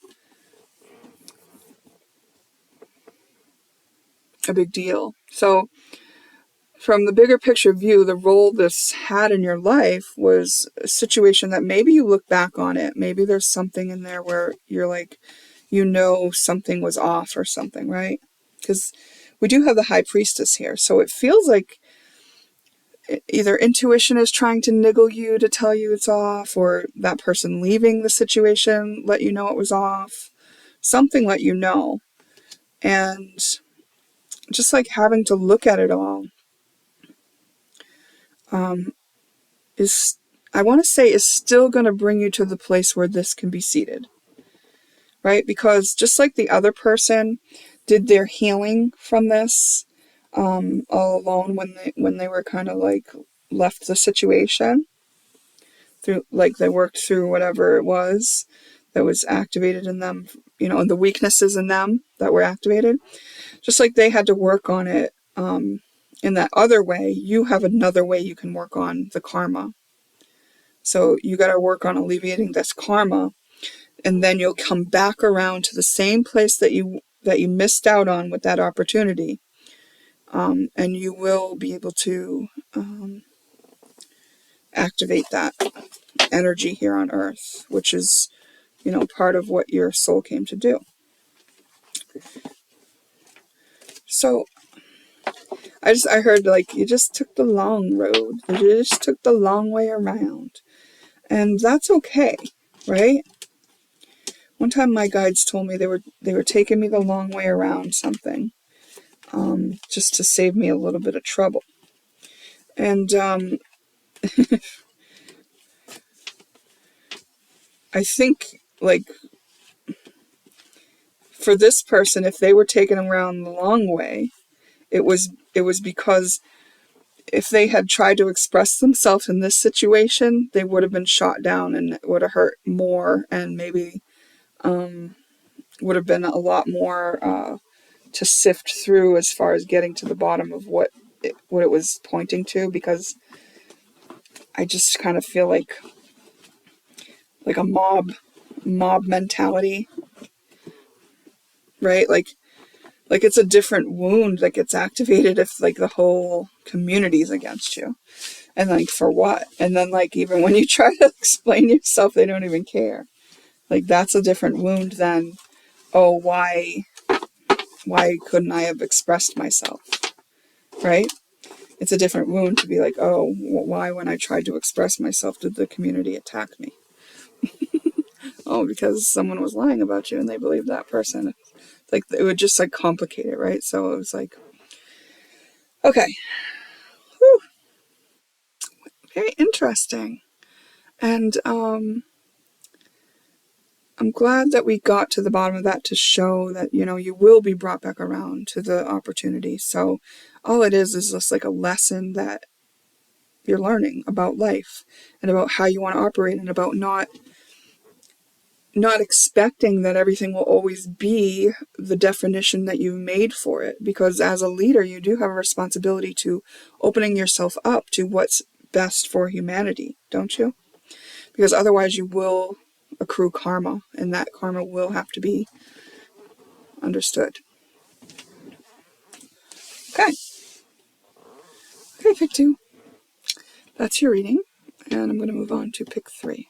big deal. So from the bigger picture view, the role this had in your life was a situation that maybe you look back on it. Maybe there's something in there where you're like, something was off or something, right? Because we do have the high priestess here. So it feels like either intuition is trying to niggle you to tell you it's off, or that person leaving the situation let you know it was off. Something let you know. And just like having to look at it all is, I want to say, is still going to bring you to the place where this can be seated, right? Because just like the other person did their healing from this all alone when they were kind of like left the situation, through, like, they worked through whatever it was that was activated in them, and the weaknesses in them that were activated, just like they had to work on it in that other way. You have another way you can work on the karma So you got to work on alleviating this karma, and then you'll come back around to the same place that you missed out on with that opportunity, and you will be able to activate that energy here on Earth, which is, part of what your soul came to do. So I heard, like, you just took the long road. You just took the long way around. And that's okay, right? One time my guides told me they were taking me the long way around something, just to save me a little bit of trouble. And I think, like, for this person, if they were taken around the long way, it was because if they had tried to express themselves in this situation, they would have been shot down, and it would have hurt more, and maybe would have been a lot more to sift through as far as getting to the bottom of what it was pointing to, because I just kind of feel like a mob mentality, right? Like it's a different wound that gets activated if, like, the whole community is against you. And, like, for what? And then, like, even when you try to explain yourself, they don't even care. Like, that's a different wound than, oh, why couldn't I have expressed myself, right? It's a different wound to be like, oh, why when I tried to express myself did the community attack me? Oh, because someone was lying about you and they believed that person. Like, it would just, like, complicate it, right? So it was like, okay. Whew. Very interesting. And I'm glad that we got to the bottom of that, to show that, you will be brought back around to the opportunity. So all it is just like a lesson that you're learning about life and about how you want to operate, and about not expecting that everything will always be the definition that you've made for it. Because as a leader, you do have a responsibility to opening yourself up to what's best for humanity, don't you? Because otherwise you will accrue karma, and that karma will have to be understood. Okay. Okay, pick 2. That's your reading. And I'm going to move on to pick 3.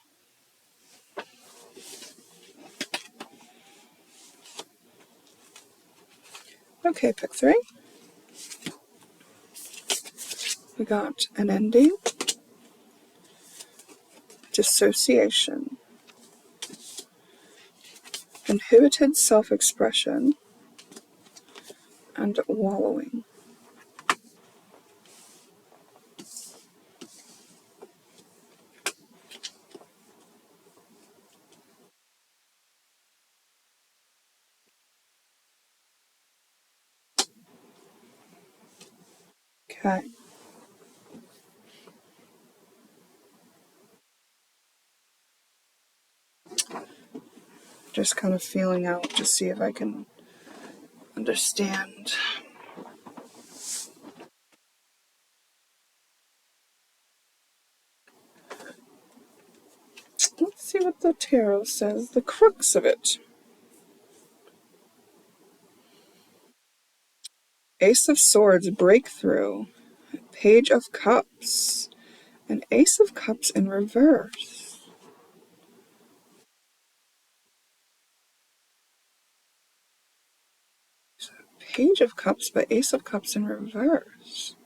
Okay, pick 3. We got an ending, dissociation, inhibited self-expression, and wallowing. Okay. Just kind of feeling out to see if I can understand. Let's see what the tarot says. The crux of it. Ace of Swords, breakthrough. Page of Cups. And Ace of Cups in reverse. Page of Cups, but Ace of Cups in reverse.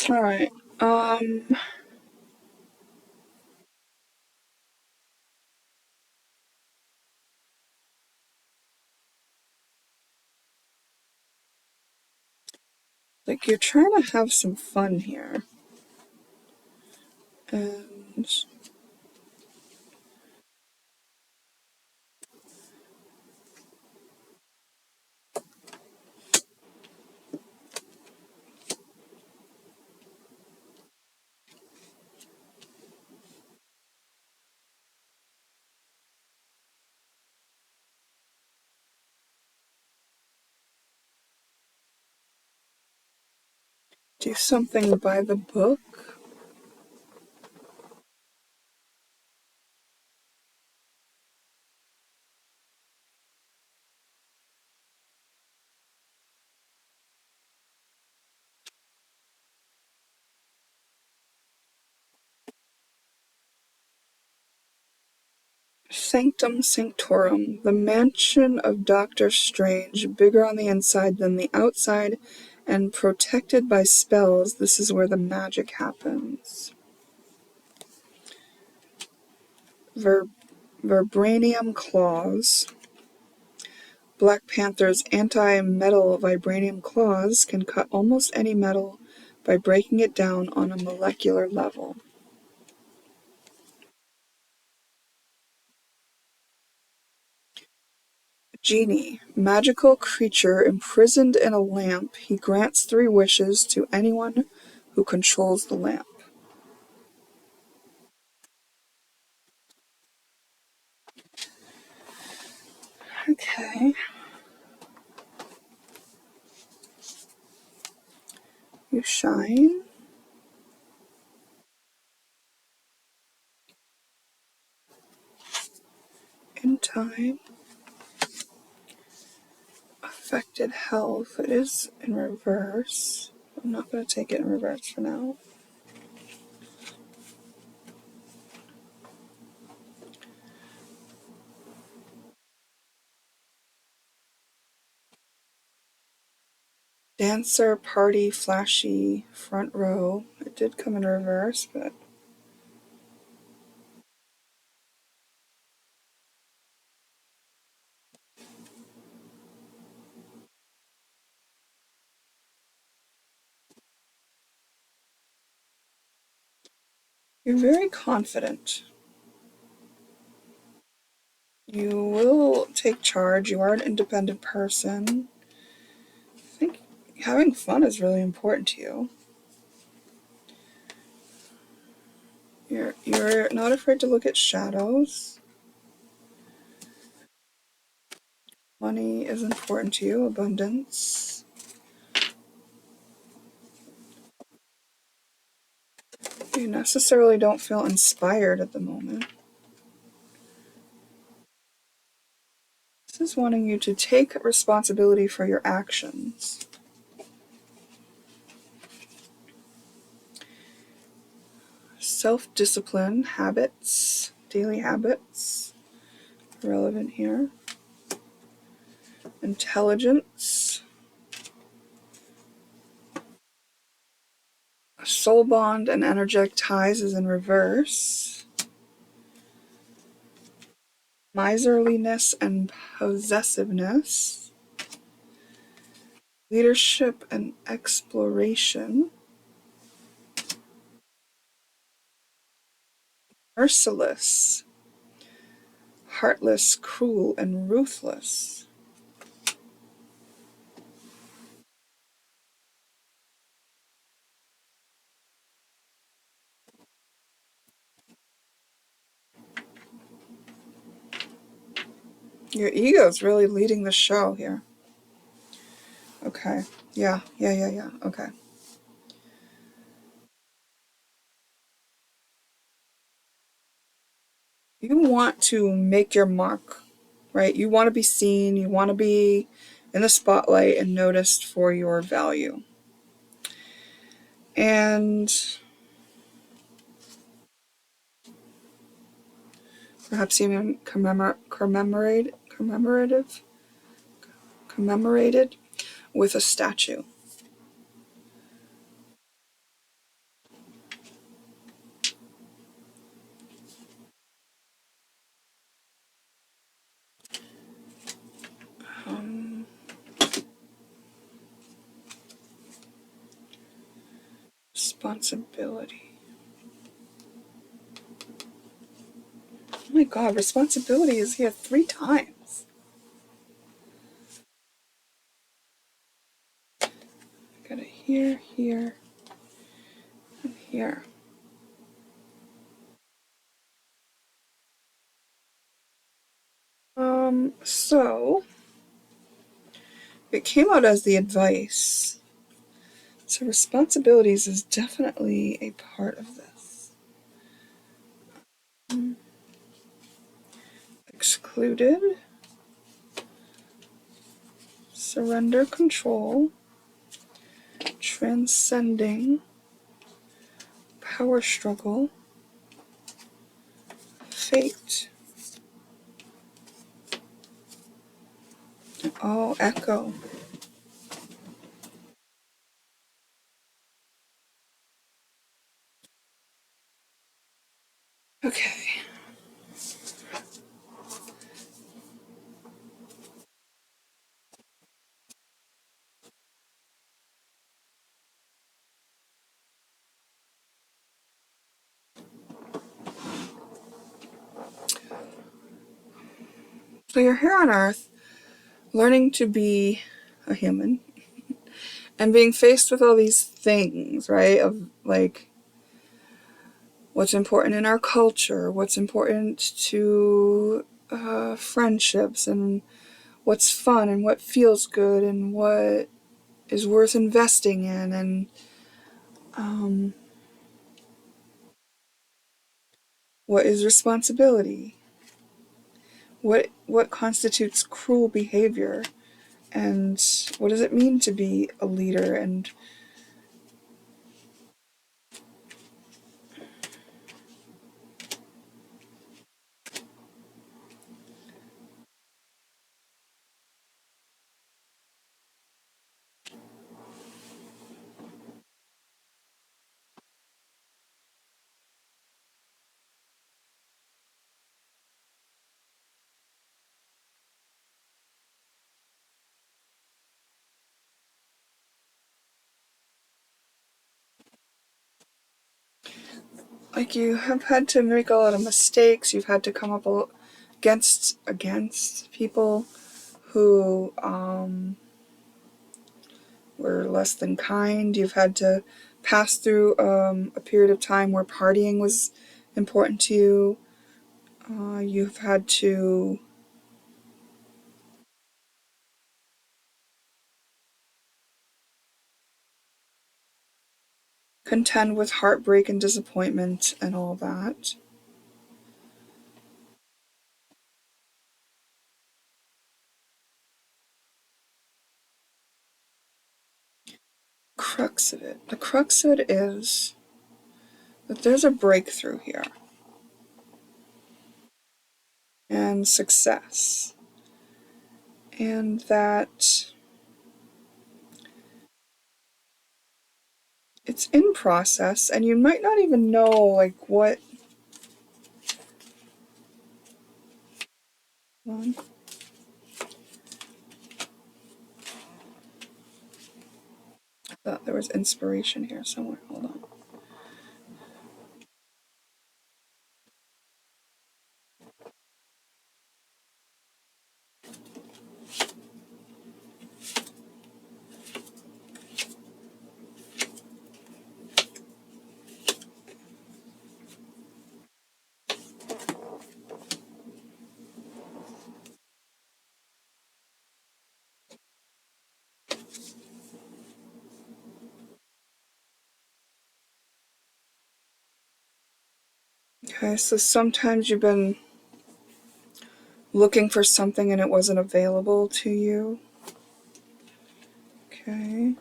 Alright, like, you're trying to have some fun here. And Do something by the book. Sanctum Sanctorum, the mansion of Doctor Strange, bigger on the inside than the outside and protected by spells. This is where the magic happens. Vibranium claws. Black Panther's anti-metal vibranium claws can cut almost any metal by breaking it down on a molecular level. Genie, magical creature imprisoned in a lamp. He grants 3 wishes to anyone who controls the lamp. Okay. You shine. In time. Affected health. It is in reverse. I'm not going to take it in reverse for now. Dancer, party, flashy, front row. It did come in reverse, but you're very confident. You will take charge. You are an independent person. I think having fun is really important to you. You're not afraid to look at shadows. Money is important to you. Abundance. You necessarily don't feel inspired at the moment. This is wanting you to take responsibility for your actions. Self-discipline, habits, daily habits, relevant here. Intelligence. Soul bond and energetic ties is in reverse. Miserliness and possessiveness. Leadership and exploration. Merciless. Heartless, cruel, and ruthless. Your ego is really leading the show here. Okay. Yeah. Okay. You want to make your mark, right? You want to be seen. You want to be in the spotlight and noticed for your value. And perhaps even commemorated with a statue. Responsibility. Oh my God, responsibility is here 3 times. Got it here, here, and here. So it came out as the advice. So responsibilities is definitely a part of this. Excluded. Surrender control. Transcending. Power struggle. Fate. Oh, echo. Okay. So you're here on Earth, learning to be a human, and being faced with all these things, right? Of like what's important in our culture, what's important to friendships, and what's fun, and what feels good, and what is worth investing in, and what is responsibility, what constitutes cruel behavior, and what does it mean to be a leader, and like you have had to make a lot of mistakes. You've had to come up against people who were less than kind. You've had to pass through a period of time where partying was important to you. You've had to contend with heartbreak and disappointment and all that. Crux of it. The crux of it is that there's a breakthrough here and success, and that it's in process, and you might not even know like what. Well, I thought there was inspiration here somewhere. Hold on. Okay, so sometimes you've been looking for something and it wasn't available to you. Okay.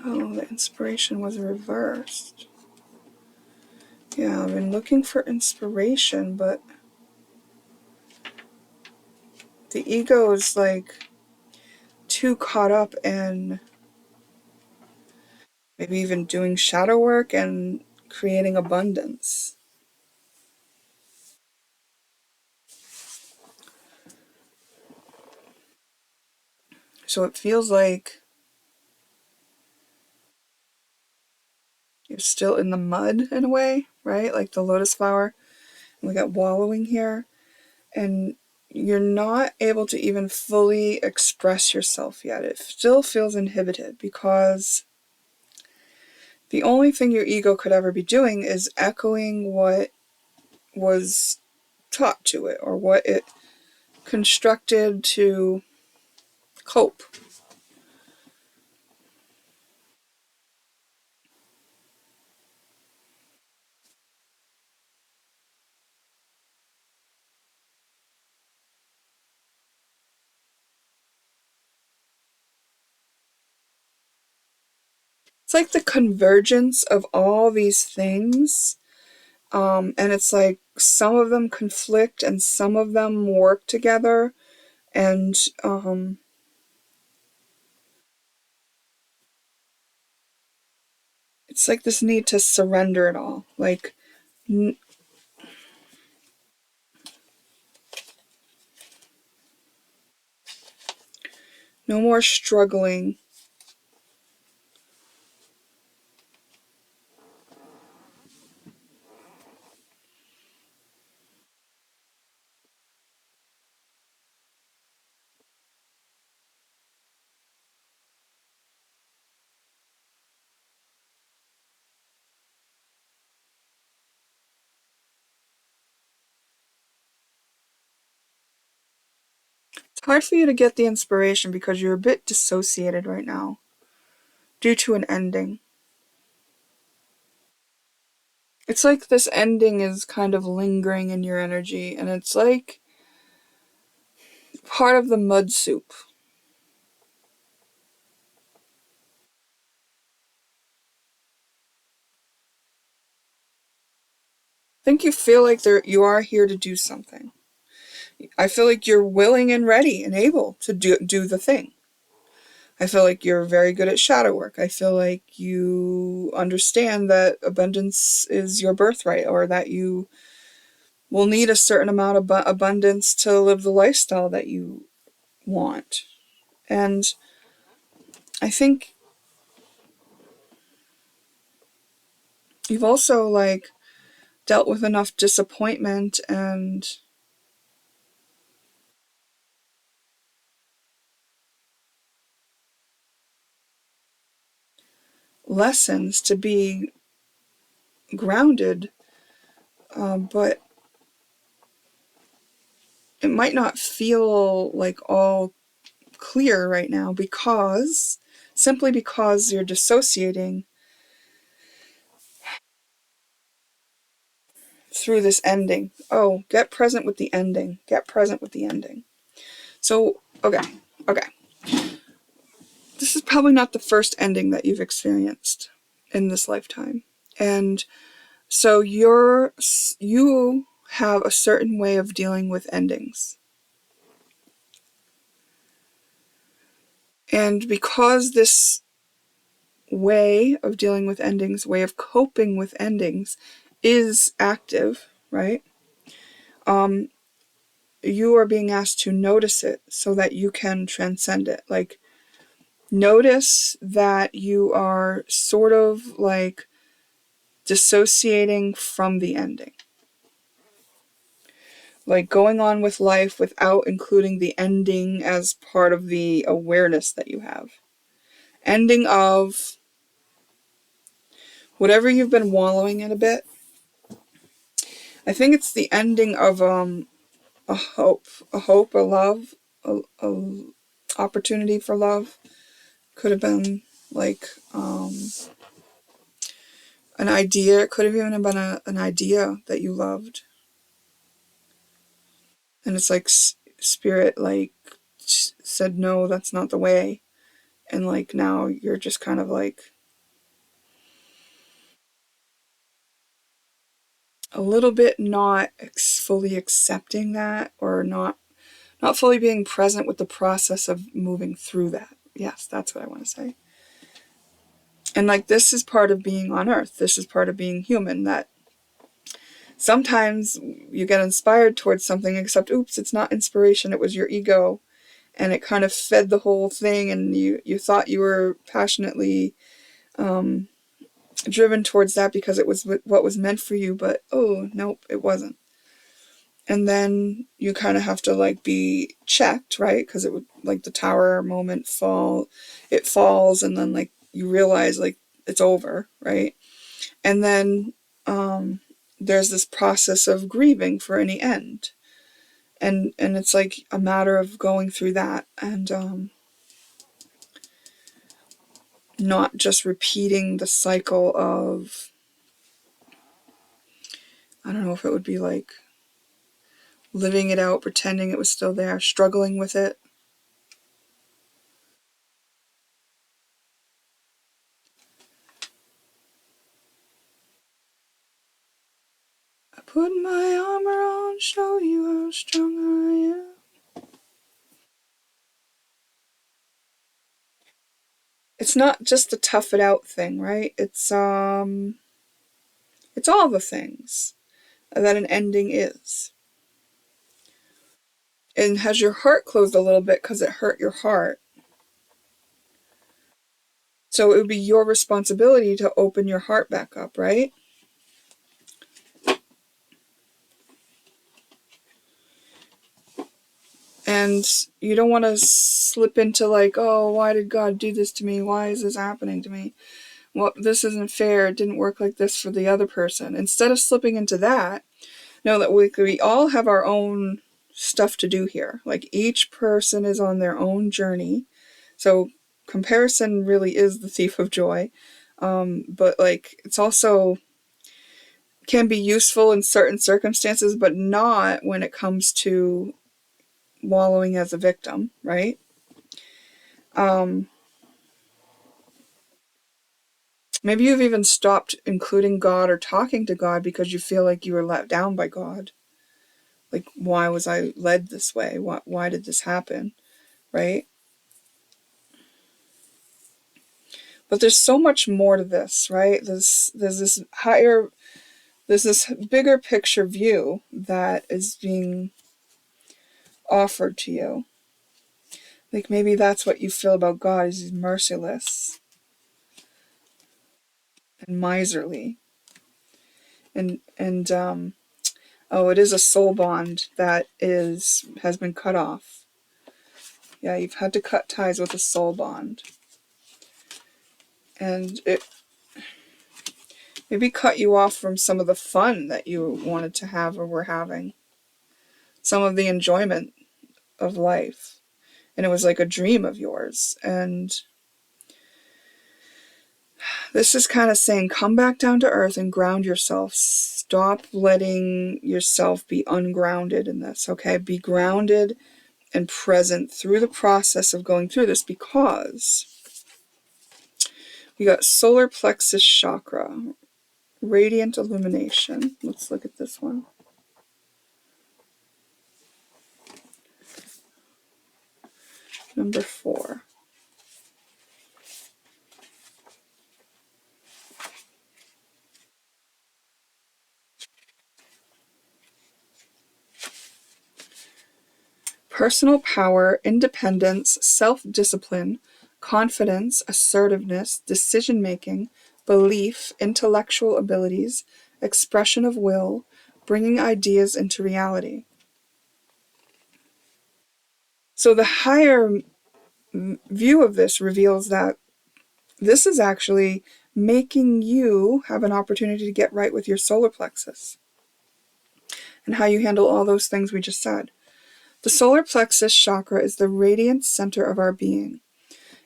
Oh, the inspiration was reversed. Yeah, I've been looking for inspiration, but the ego is like too caught up in maybe even doing shadow work and creating abundance. So it feels like you're still in the mud in a way, right? Like the lotus flower. And we got wallowing here. And you're not able to even fully express yourself yet. It still feels inhibited because The only thing your ego could ever be doing is echoing what was taught to it or what it constructed to cope. It's like the convergence of all these things. And it's like some of them conflict and some of them work together. And it's like this need to surrender it all. Like, no more struggling. It's hard for you to get the inspiration because you're a bit dissociated right now due to an ending. It's like this ending is kind of lingering in your energy, and it's like part of the mud soup. I think you feel like you are here to do something. I feel like you're willing and ready and able to do the thing. I feel like you're very good at shadow work. I feel like you understand that abundance is your birthright, or that you will need a certain amount of abundance to live the lifestyle that you want. And I think you've also like dealt with enough disappointment and lessons to be grounded, but it might not feel like all clear right now because simply because you're dissociating through this ending. Oh, get present with the ending. Get present with the ending. So, okay. This is probably not the first ending that you've experienced in this lifetime. And so you have a certain way of dealing with endings. And because this way of dealing with endings, way of coping with endings is active, right? You are being asked to notice it so that you can transcend it. Like, notice that you are sort of like dissociating from the ending. Like going on with life without including the ending as part of the awareness that you have. Ending of whatever you've been wallowing in a bit. I think it's the ending of a hope, a love, a opportunity for love. Could have been like an idea. It could have even been an idea that you loved. And it's like spirit like said, no, that's not the way. And like now you're just kind of like a little bit not fully accepting that, or not fully being present with the process of moving through that. Yes, that's what I want to say. And like this is part of being on earth. This is part of being human, that sometimes you get inspired towards something, except oops, it's not inspiration, it was your ego, and it kind of fed the whole thing, and you thought you were passionately driven towards that because it was what was meant for you, but oh nope, it wasn't. And then you kind of have to like be checked, right? Because it would, like the tower moment fall, it falls, and then like you realize like it's over, right? And then there's this process of grieving for any end. And it's like a matter of going through that and not just repeating the cycle of, I don't know if it would be like living it out, pretending it was still there, struggling with it. I put my armor on, show you how strong I am. It's not just the tough it out thing, right? It's all the things that an ending is. And has your heart closed a little bit because it hurt your heart. So it would be your responsibility to open your heart back up, right? And you don't want to slip into like, oh, why did God do this to me? Why is this happening to me? Well, this isn't fair. It didn't work like this for the other person. Instead of slipping into that, know that we all have our own stuff to do here. Like each person is on their own journey. So comparison really is the thief of joy. But like it's also can be useful in certain circumstances, but not when it comes to wallowing as a victim, right? Maybe you've even stopped including God or talking to God because you feel like you were let down by God. Like, why was I led this way? Why did this happen? Right? But there's so much more to this, right? There's this bigger picture view that is being offered to you. Like maybe that's what you feel about God, is he's merciless and miserly. And oh, it is a soul bond that has been cut off. Yeah, you've had to cut ties with a soul bond. And it maybe cut you off from some of the fun that you wanted to have or were having. Some of the enjoyment of life. And it was like a dream of yours. And this is kind of saying, come back down to earth and ground yourself. Stop letting yourself be ungrounded in this, okay? Be grounded and present through the process of going through this, because we got solar plexus chakra, radiant illumination. Let's look at this one. Number 4. Personal power, independence, self-discipline, confidence, assertiveness, decision-making, belief, intellectual abilities, expression of will, bringing ideas into reality. So the higher view of this reveals that this is actually making you have an opportunity to get right with your solar plexus and how you handle all those things we just said. The solar plexus chakra is the radiant center of our being.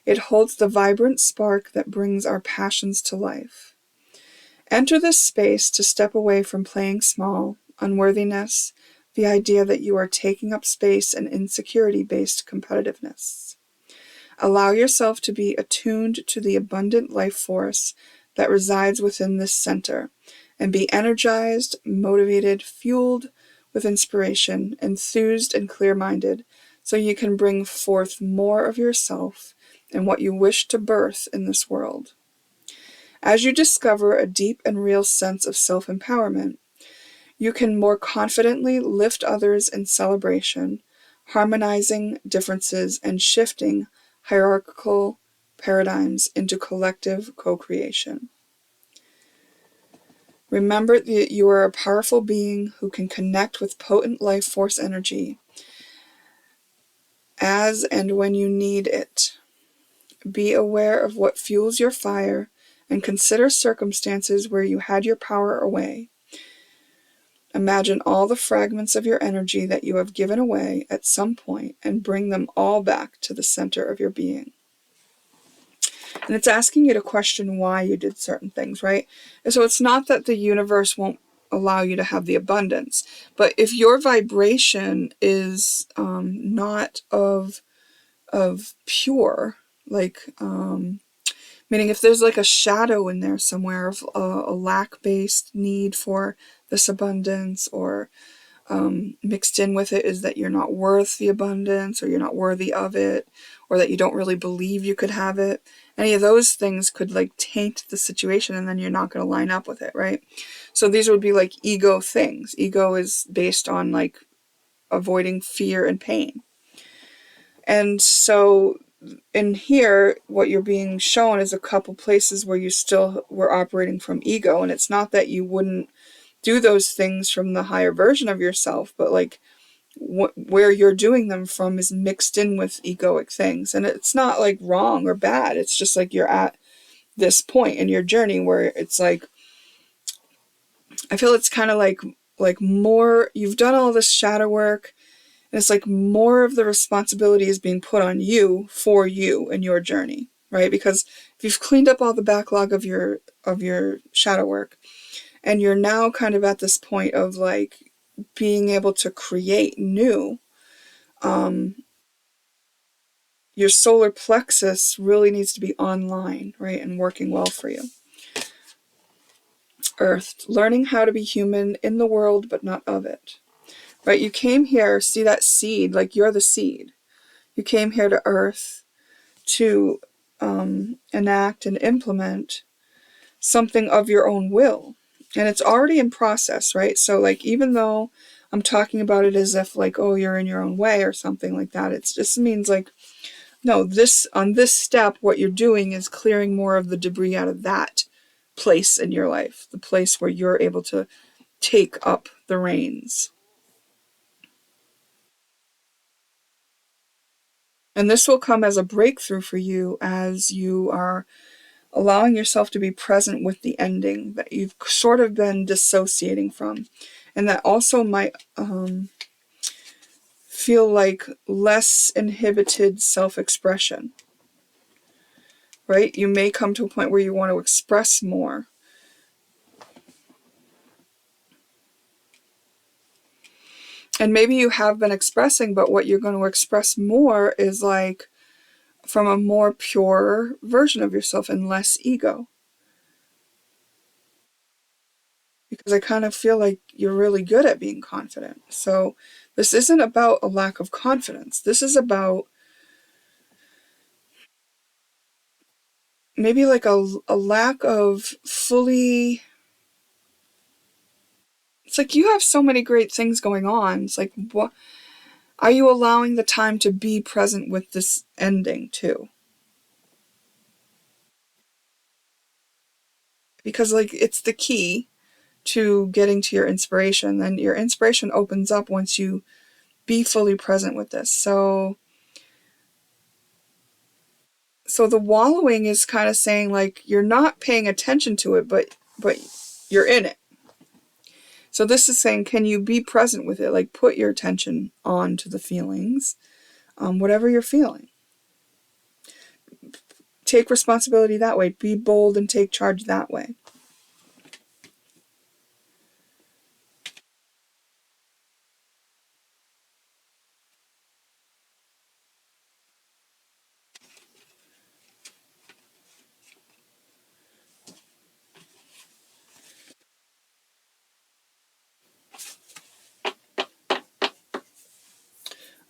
It holds the vibrant spark that brings our passions to life. Enter this space to step away from playing small, unworthiness, the idea that you are taking up space, and insecurity-based competitiveness. Allow yourself to be attuned to the abundant life force that resides within this center, and be energized, motivated, fueled with inspiration, enthused and clear-minded, so you can bring forth more of yourself and what you wish to birth in this world. As you discover a deep and real sense of self-empowerment, you can more confidently lift others in celebration, harmonizing differences and shifting hierarchical paradigms into collective co-creation. Remember that you are a powerful being who can connect with potent life force energy as and when you need it. Be aware of what fuels your fire and consider circumstances where you had your power away. Imagine all the fragments of your energy that you have given away at some point and bring them all back to the center of your being. And it's asking you to question why you did certain things, right? And so it's not that the universe won't allow you to have the abundance, but if your vibration is not of pure, like meaning if there's like a shadow in there somewhere of a lack-based need for this abundance, or mixed in with it is that you're not worth the abundance, or you're not worthy of it, or that you don't really believe you could have it. Any of those things could like taint the situation, and then you're not going to line up with it, right? So these would be like ego things. Ego is based on like avoiding fear and pain. And so in here, what you're being shown is a couple places where you still were operating from ego, and it's not that you wouldn't do those things from the higher version of yourself, but like where you're doing them from is mixed in with egoic things. And it's not like wrong or bad. It's just like you're at this point in your journey where it's like, I feel it's kind of like more, you've done all this shadow work, and it's like more of the responsibility is being put on you for you and your journey, right? Because if you've cleaned up all the backlog of your shadow work, and you're now kind of at this point of like being able to create new, your solar plexus really needs to be online, right? And working well for you. Earth, learning how to be human in the world, but not of it, right? You came here, see that seed, like you're the seed. You came here to Earth to enact and implement something of your own will. And it's already in process, right? So like, even though I'm talking about it as if like, oh, you're in your own way or something like that, it just means like, no, on this step, what you're doing is clearing more of the debris out of that place in your life, the place where you're able to take up the reins. And this will come as a breakthrough for you as you are allowing yourself to be present with the ending that you've sort of been dissociating from. And that also might feel like less inhibited self-expression, right? You may come to a point where you want to express more. And maybe you have been expressing, but what you're going to express more is like from a more pure version of yourself and less ego. Because I kind of feel like you're really good at being confident. So this isn't about a lack of confidence. This is about maybe like a lack of fully... It's like you have so many great things going on. It's like, what are you allowing the time to be present with this ending too? Because like it's the key to getting to your inspiration. Then your inspiration opens up once you be fully present with this. So the wallowing is kind of saying like you're not paying attention to it, but you're in it. So this is saying, can you be present with it? Like put your attention on to the feelings, whatever you're feeling. Take responsibility that way. Be bold and take charge that way.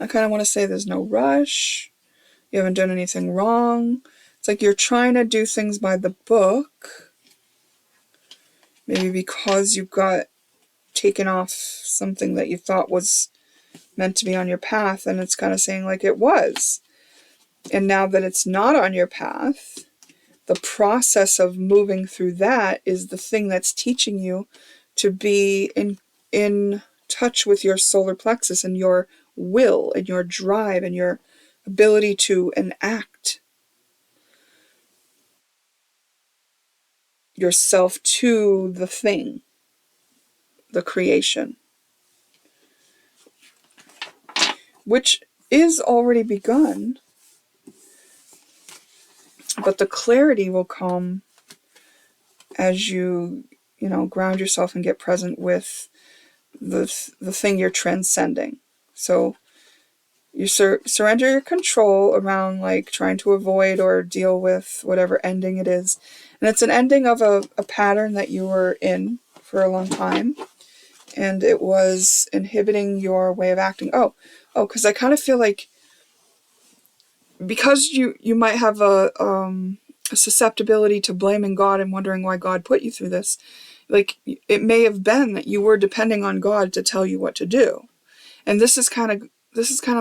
I kind of want to say there's no rush. You haven't done anything wrong. It's like you're trying to do things by the book. Maybe because you got taken off something that you thought was meant to be on your path, and it's kind of saying like it was. And now that it's not on your path, the process of moving through that is the thing that's teaching you to be in touch with your solar plexus and your will and your drive and your ability to enact. yourself to the thing, the creation, which is already begun, but the clarity will come as you ground yourself and get present with the thing you're transcending. So you surrender your control around like trying to avoid or deal with whatever ending it is. And it's an ending of a pattern that you were in for a long time. And it was inhibiting your way of acting. Because I kind of feel like because you might have a susceptibility to blaming God and wondering why God put you through this. Like, it may have been that you were depending on God to tell you what to do. And this is kind of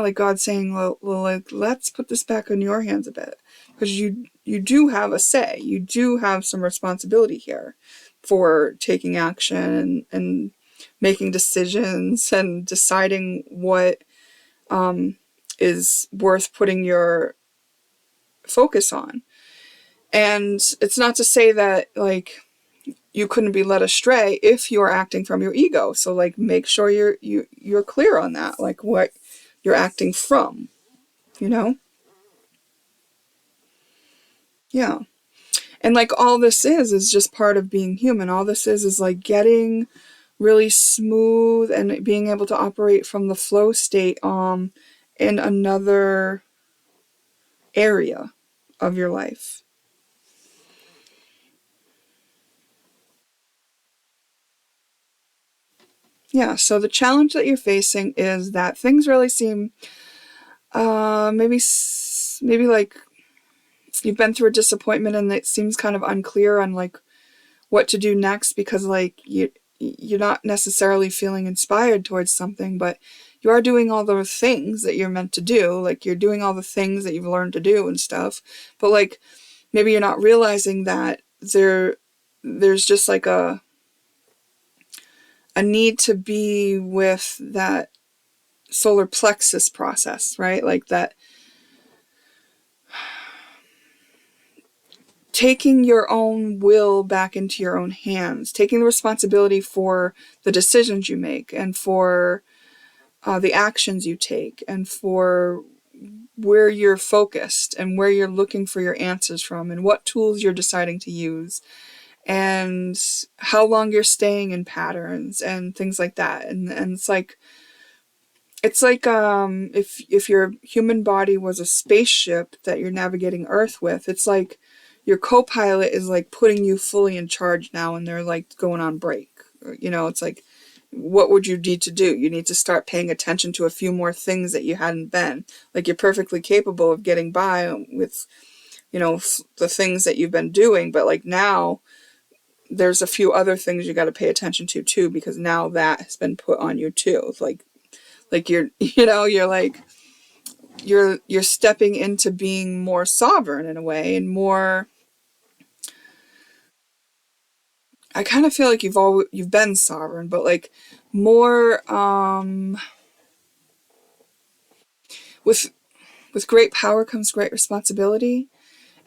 like God saying, well, like, let's put this back in your hands a bit. Because you do have a say. You do have some responsibility here for taking action and making decisions and deciding what is worth putting your focus on. And it's not to say that, like, you couldn't be led astray if you're acting from your ego. So, like, make sure you're clear on that, like what you're acting from, Yeah. And like all this is just part of being human. All this is like getting really smooth and being able to operate from the flow state in another area of your life. Yeah, so the challenge that you're facing is that things really seem maybe like you've been through a disappointment and it seems kind of unclear on like what to do next, because like you're not necessarily feeling inspired towards something, but you are doing all those things that you're meant to do. Like, you're doing all the things that you've learned to do and stuff, but like maybe you're not realizing that there's just like a need to be with that solar plexus process, right? Like that, taking your own will back into your own hands, taking the responsibility for the decisions you make and for the actions you take and for where you're focused and where you're looking for your answers from and what tools you're deciding to use and how long you're staying in patterns and things like that. And it's like if your human body was a spaceship that you're navigating Earth with, it's like your co-pilot is like putting you fully in charge now and they're like going on break. It's like, what would you need to do? You need to start paying attention to a few more things that you hadn't been. Like, you're perfectly capable of getting by with, the things that you've been doing, but like now there's a few other things you got to pay attention to too, because now that has been put on you too. It's like you're like you're stepping into being more sovereign in a way, and more, I kind of feel like you've been sovereign, but like more with great power comes great responsibility,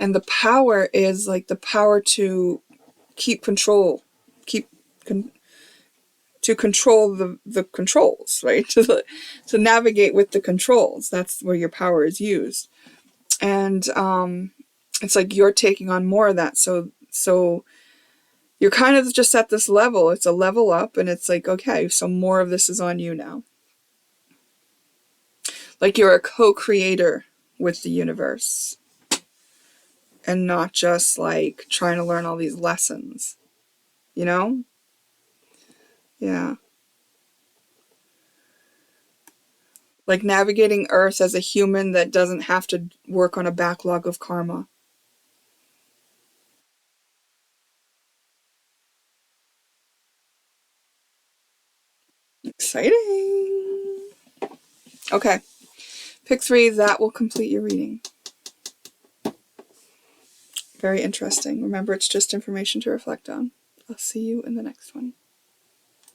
and the power is like the power to keep control, keep con- to control the controls, right? To navigate with the controls. That's where your power is used. And it's like you're taking on more of that. So you're kind of just at this level. It's a level up, and it's like, okay, so more of this is on you now. Like, you're a co-creator with the universe and not just like trying to learn all these lessons, you know? Yeah. Like navigating Earth as a human that doesn't have to work on a backlog of karma. Exciting. Okay. Pick 3. That will complete your reading. Very interesting. Remember, it's just information to reflect on. I'll see you in the next one.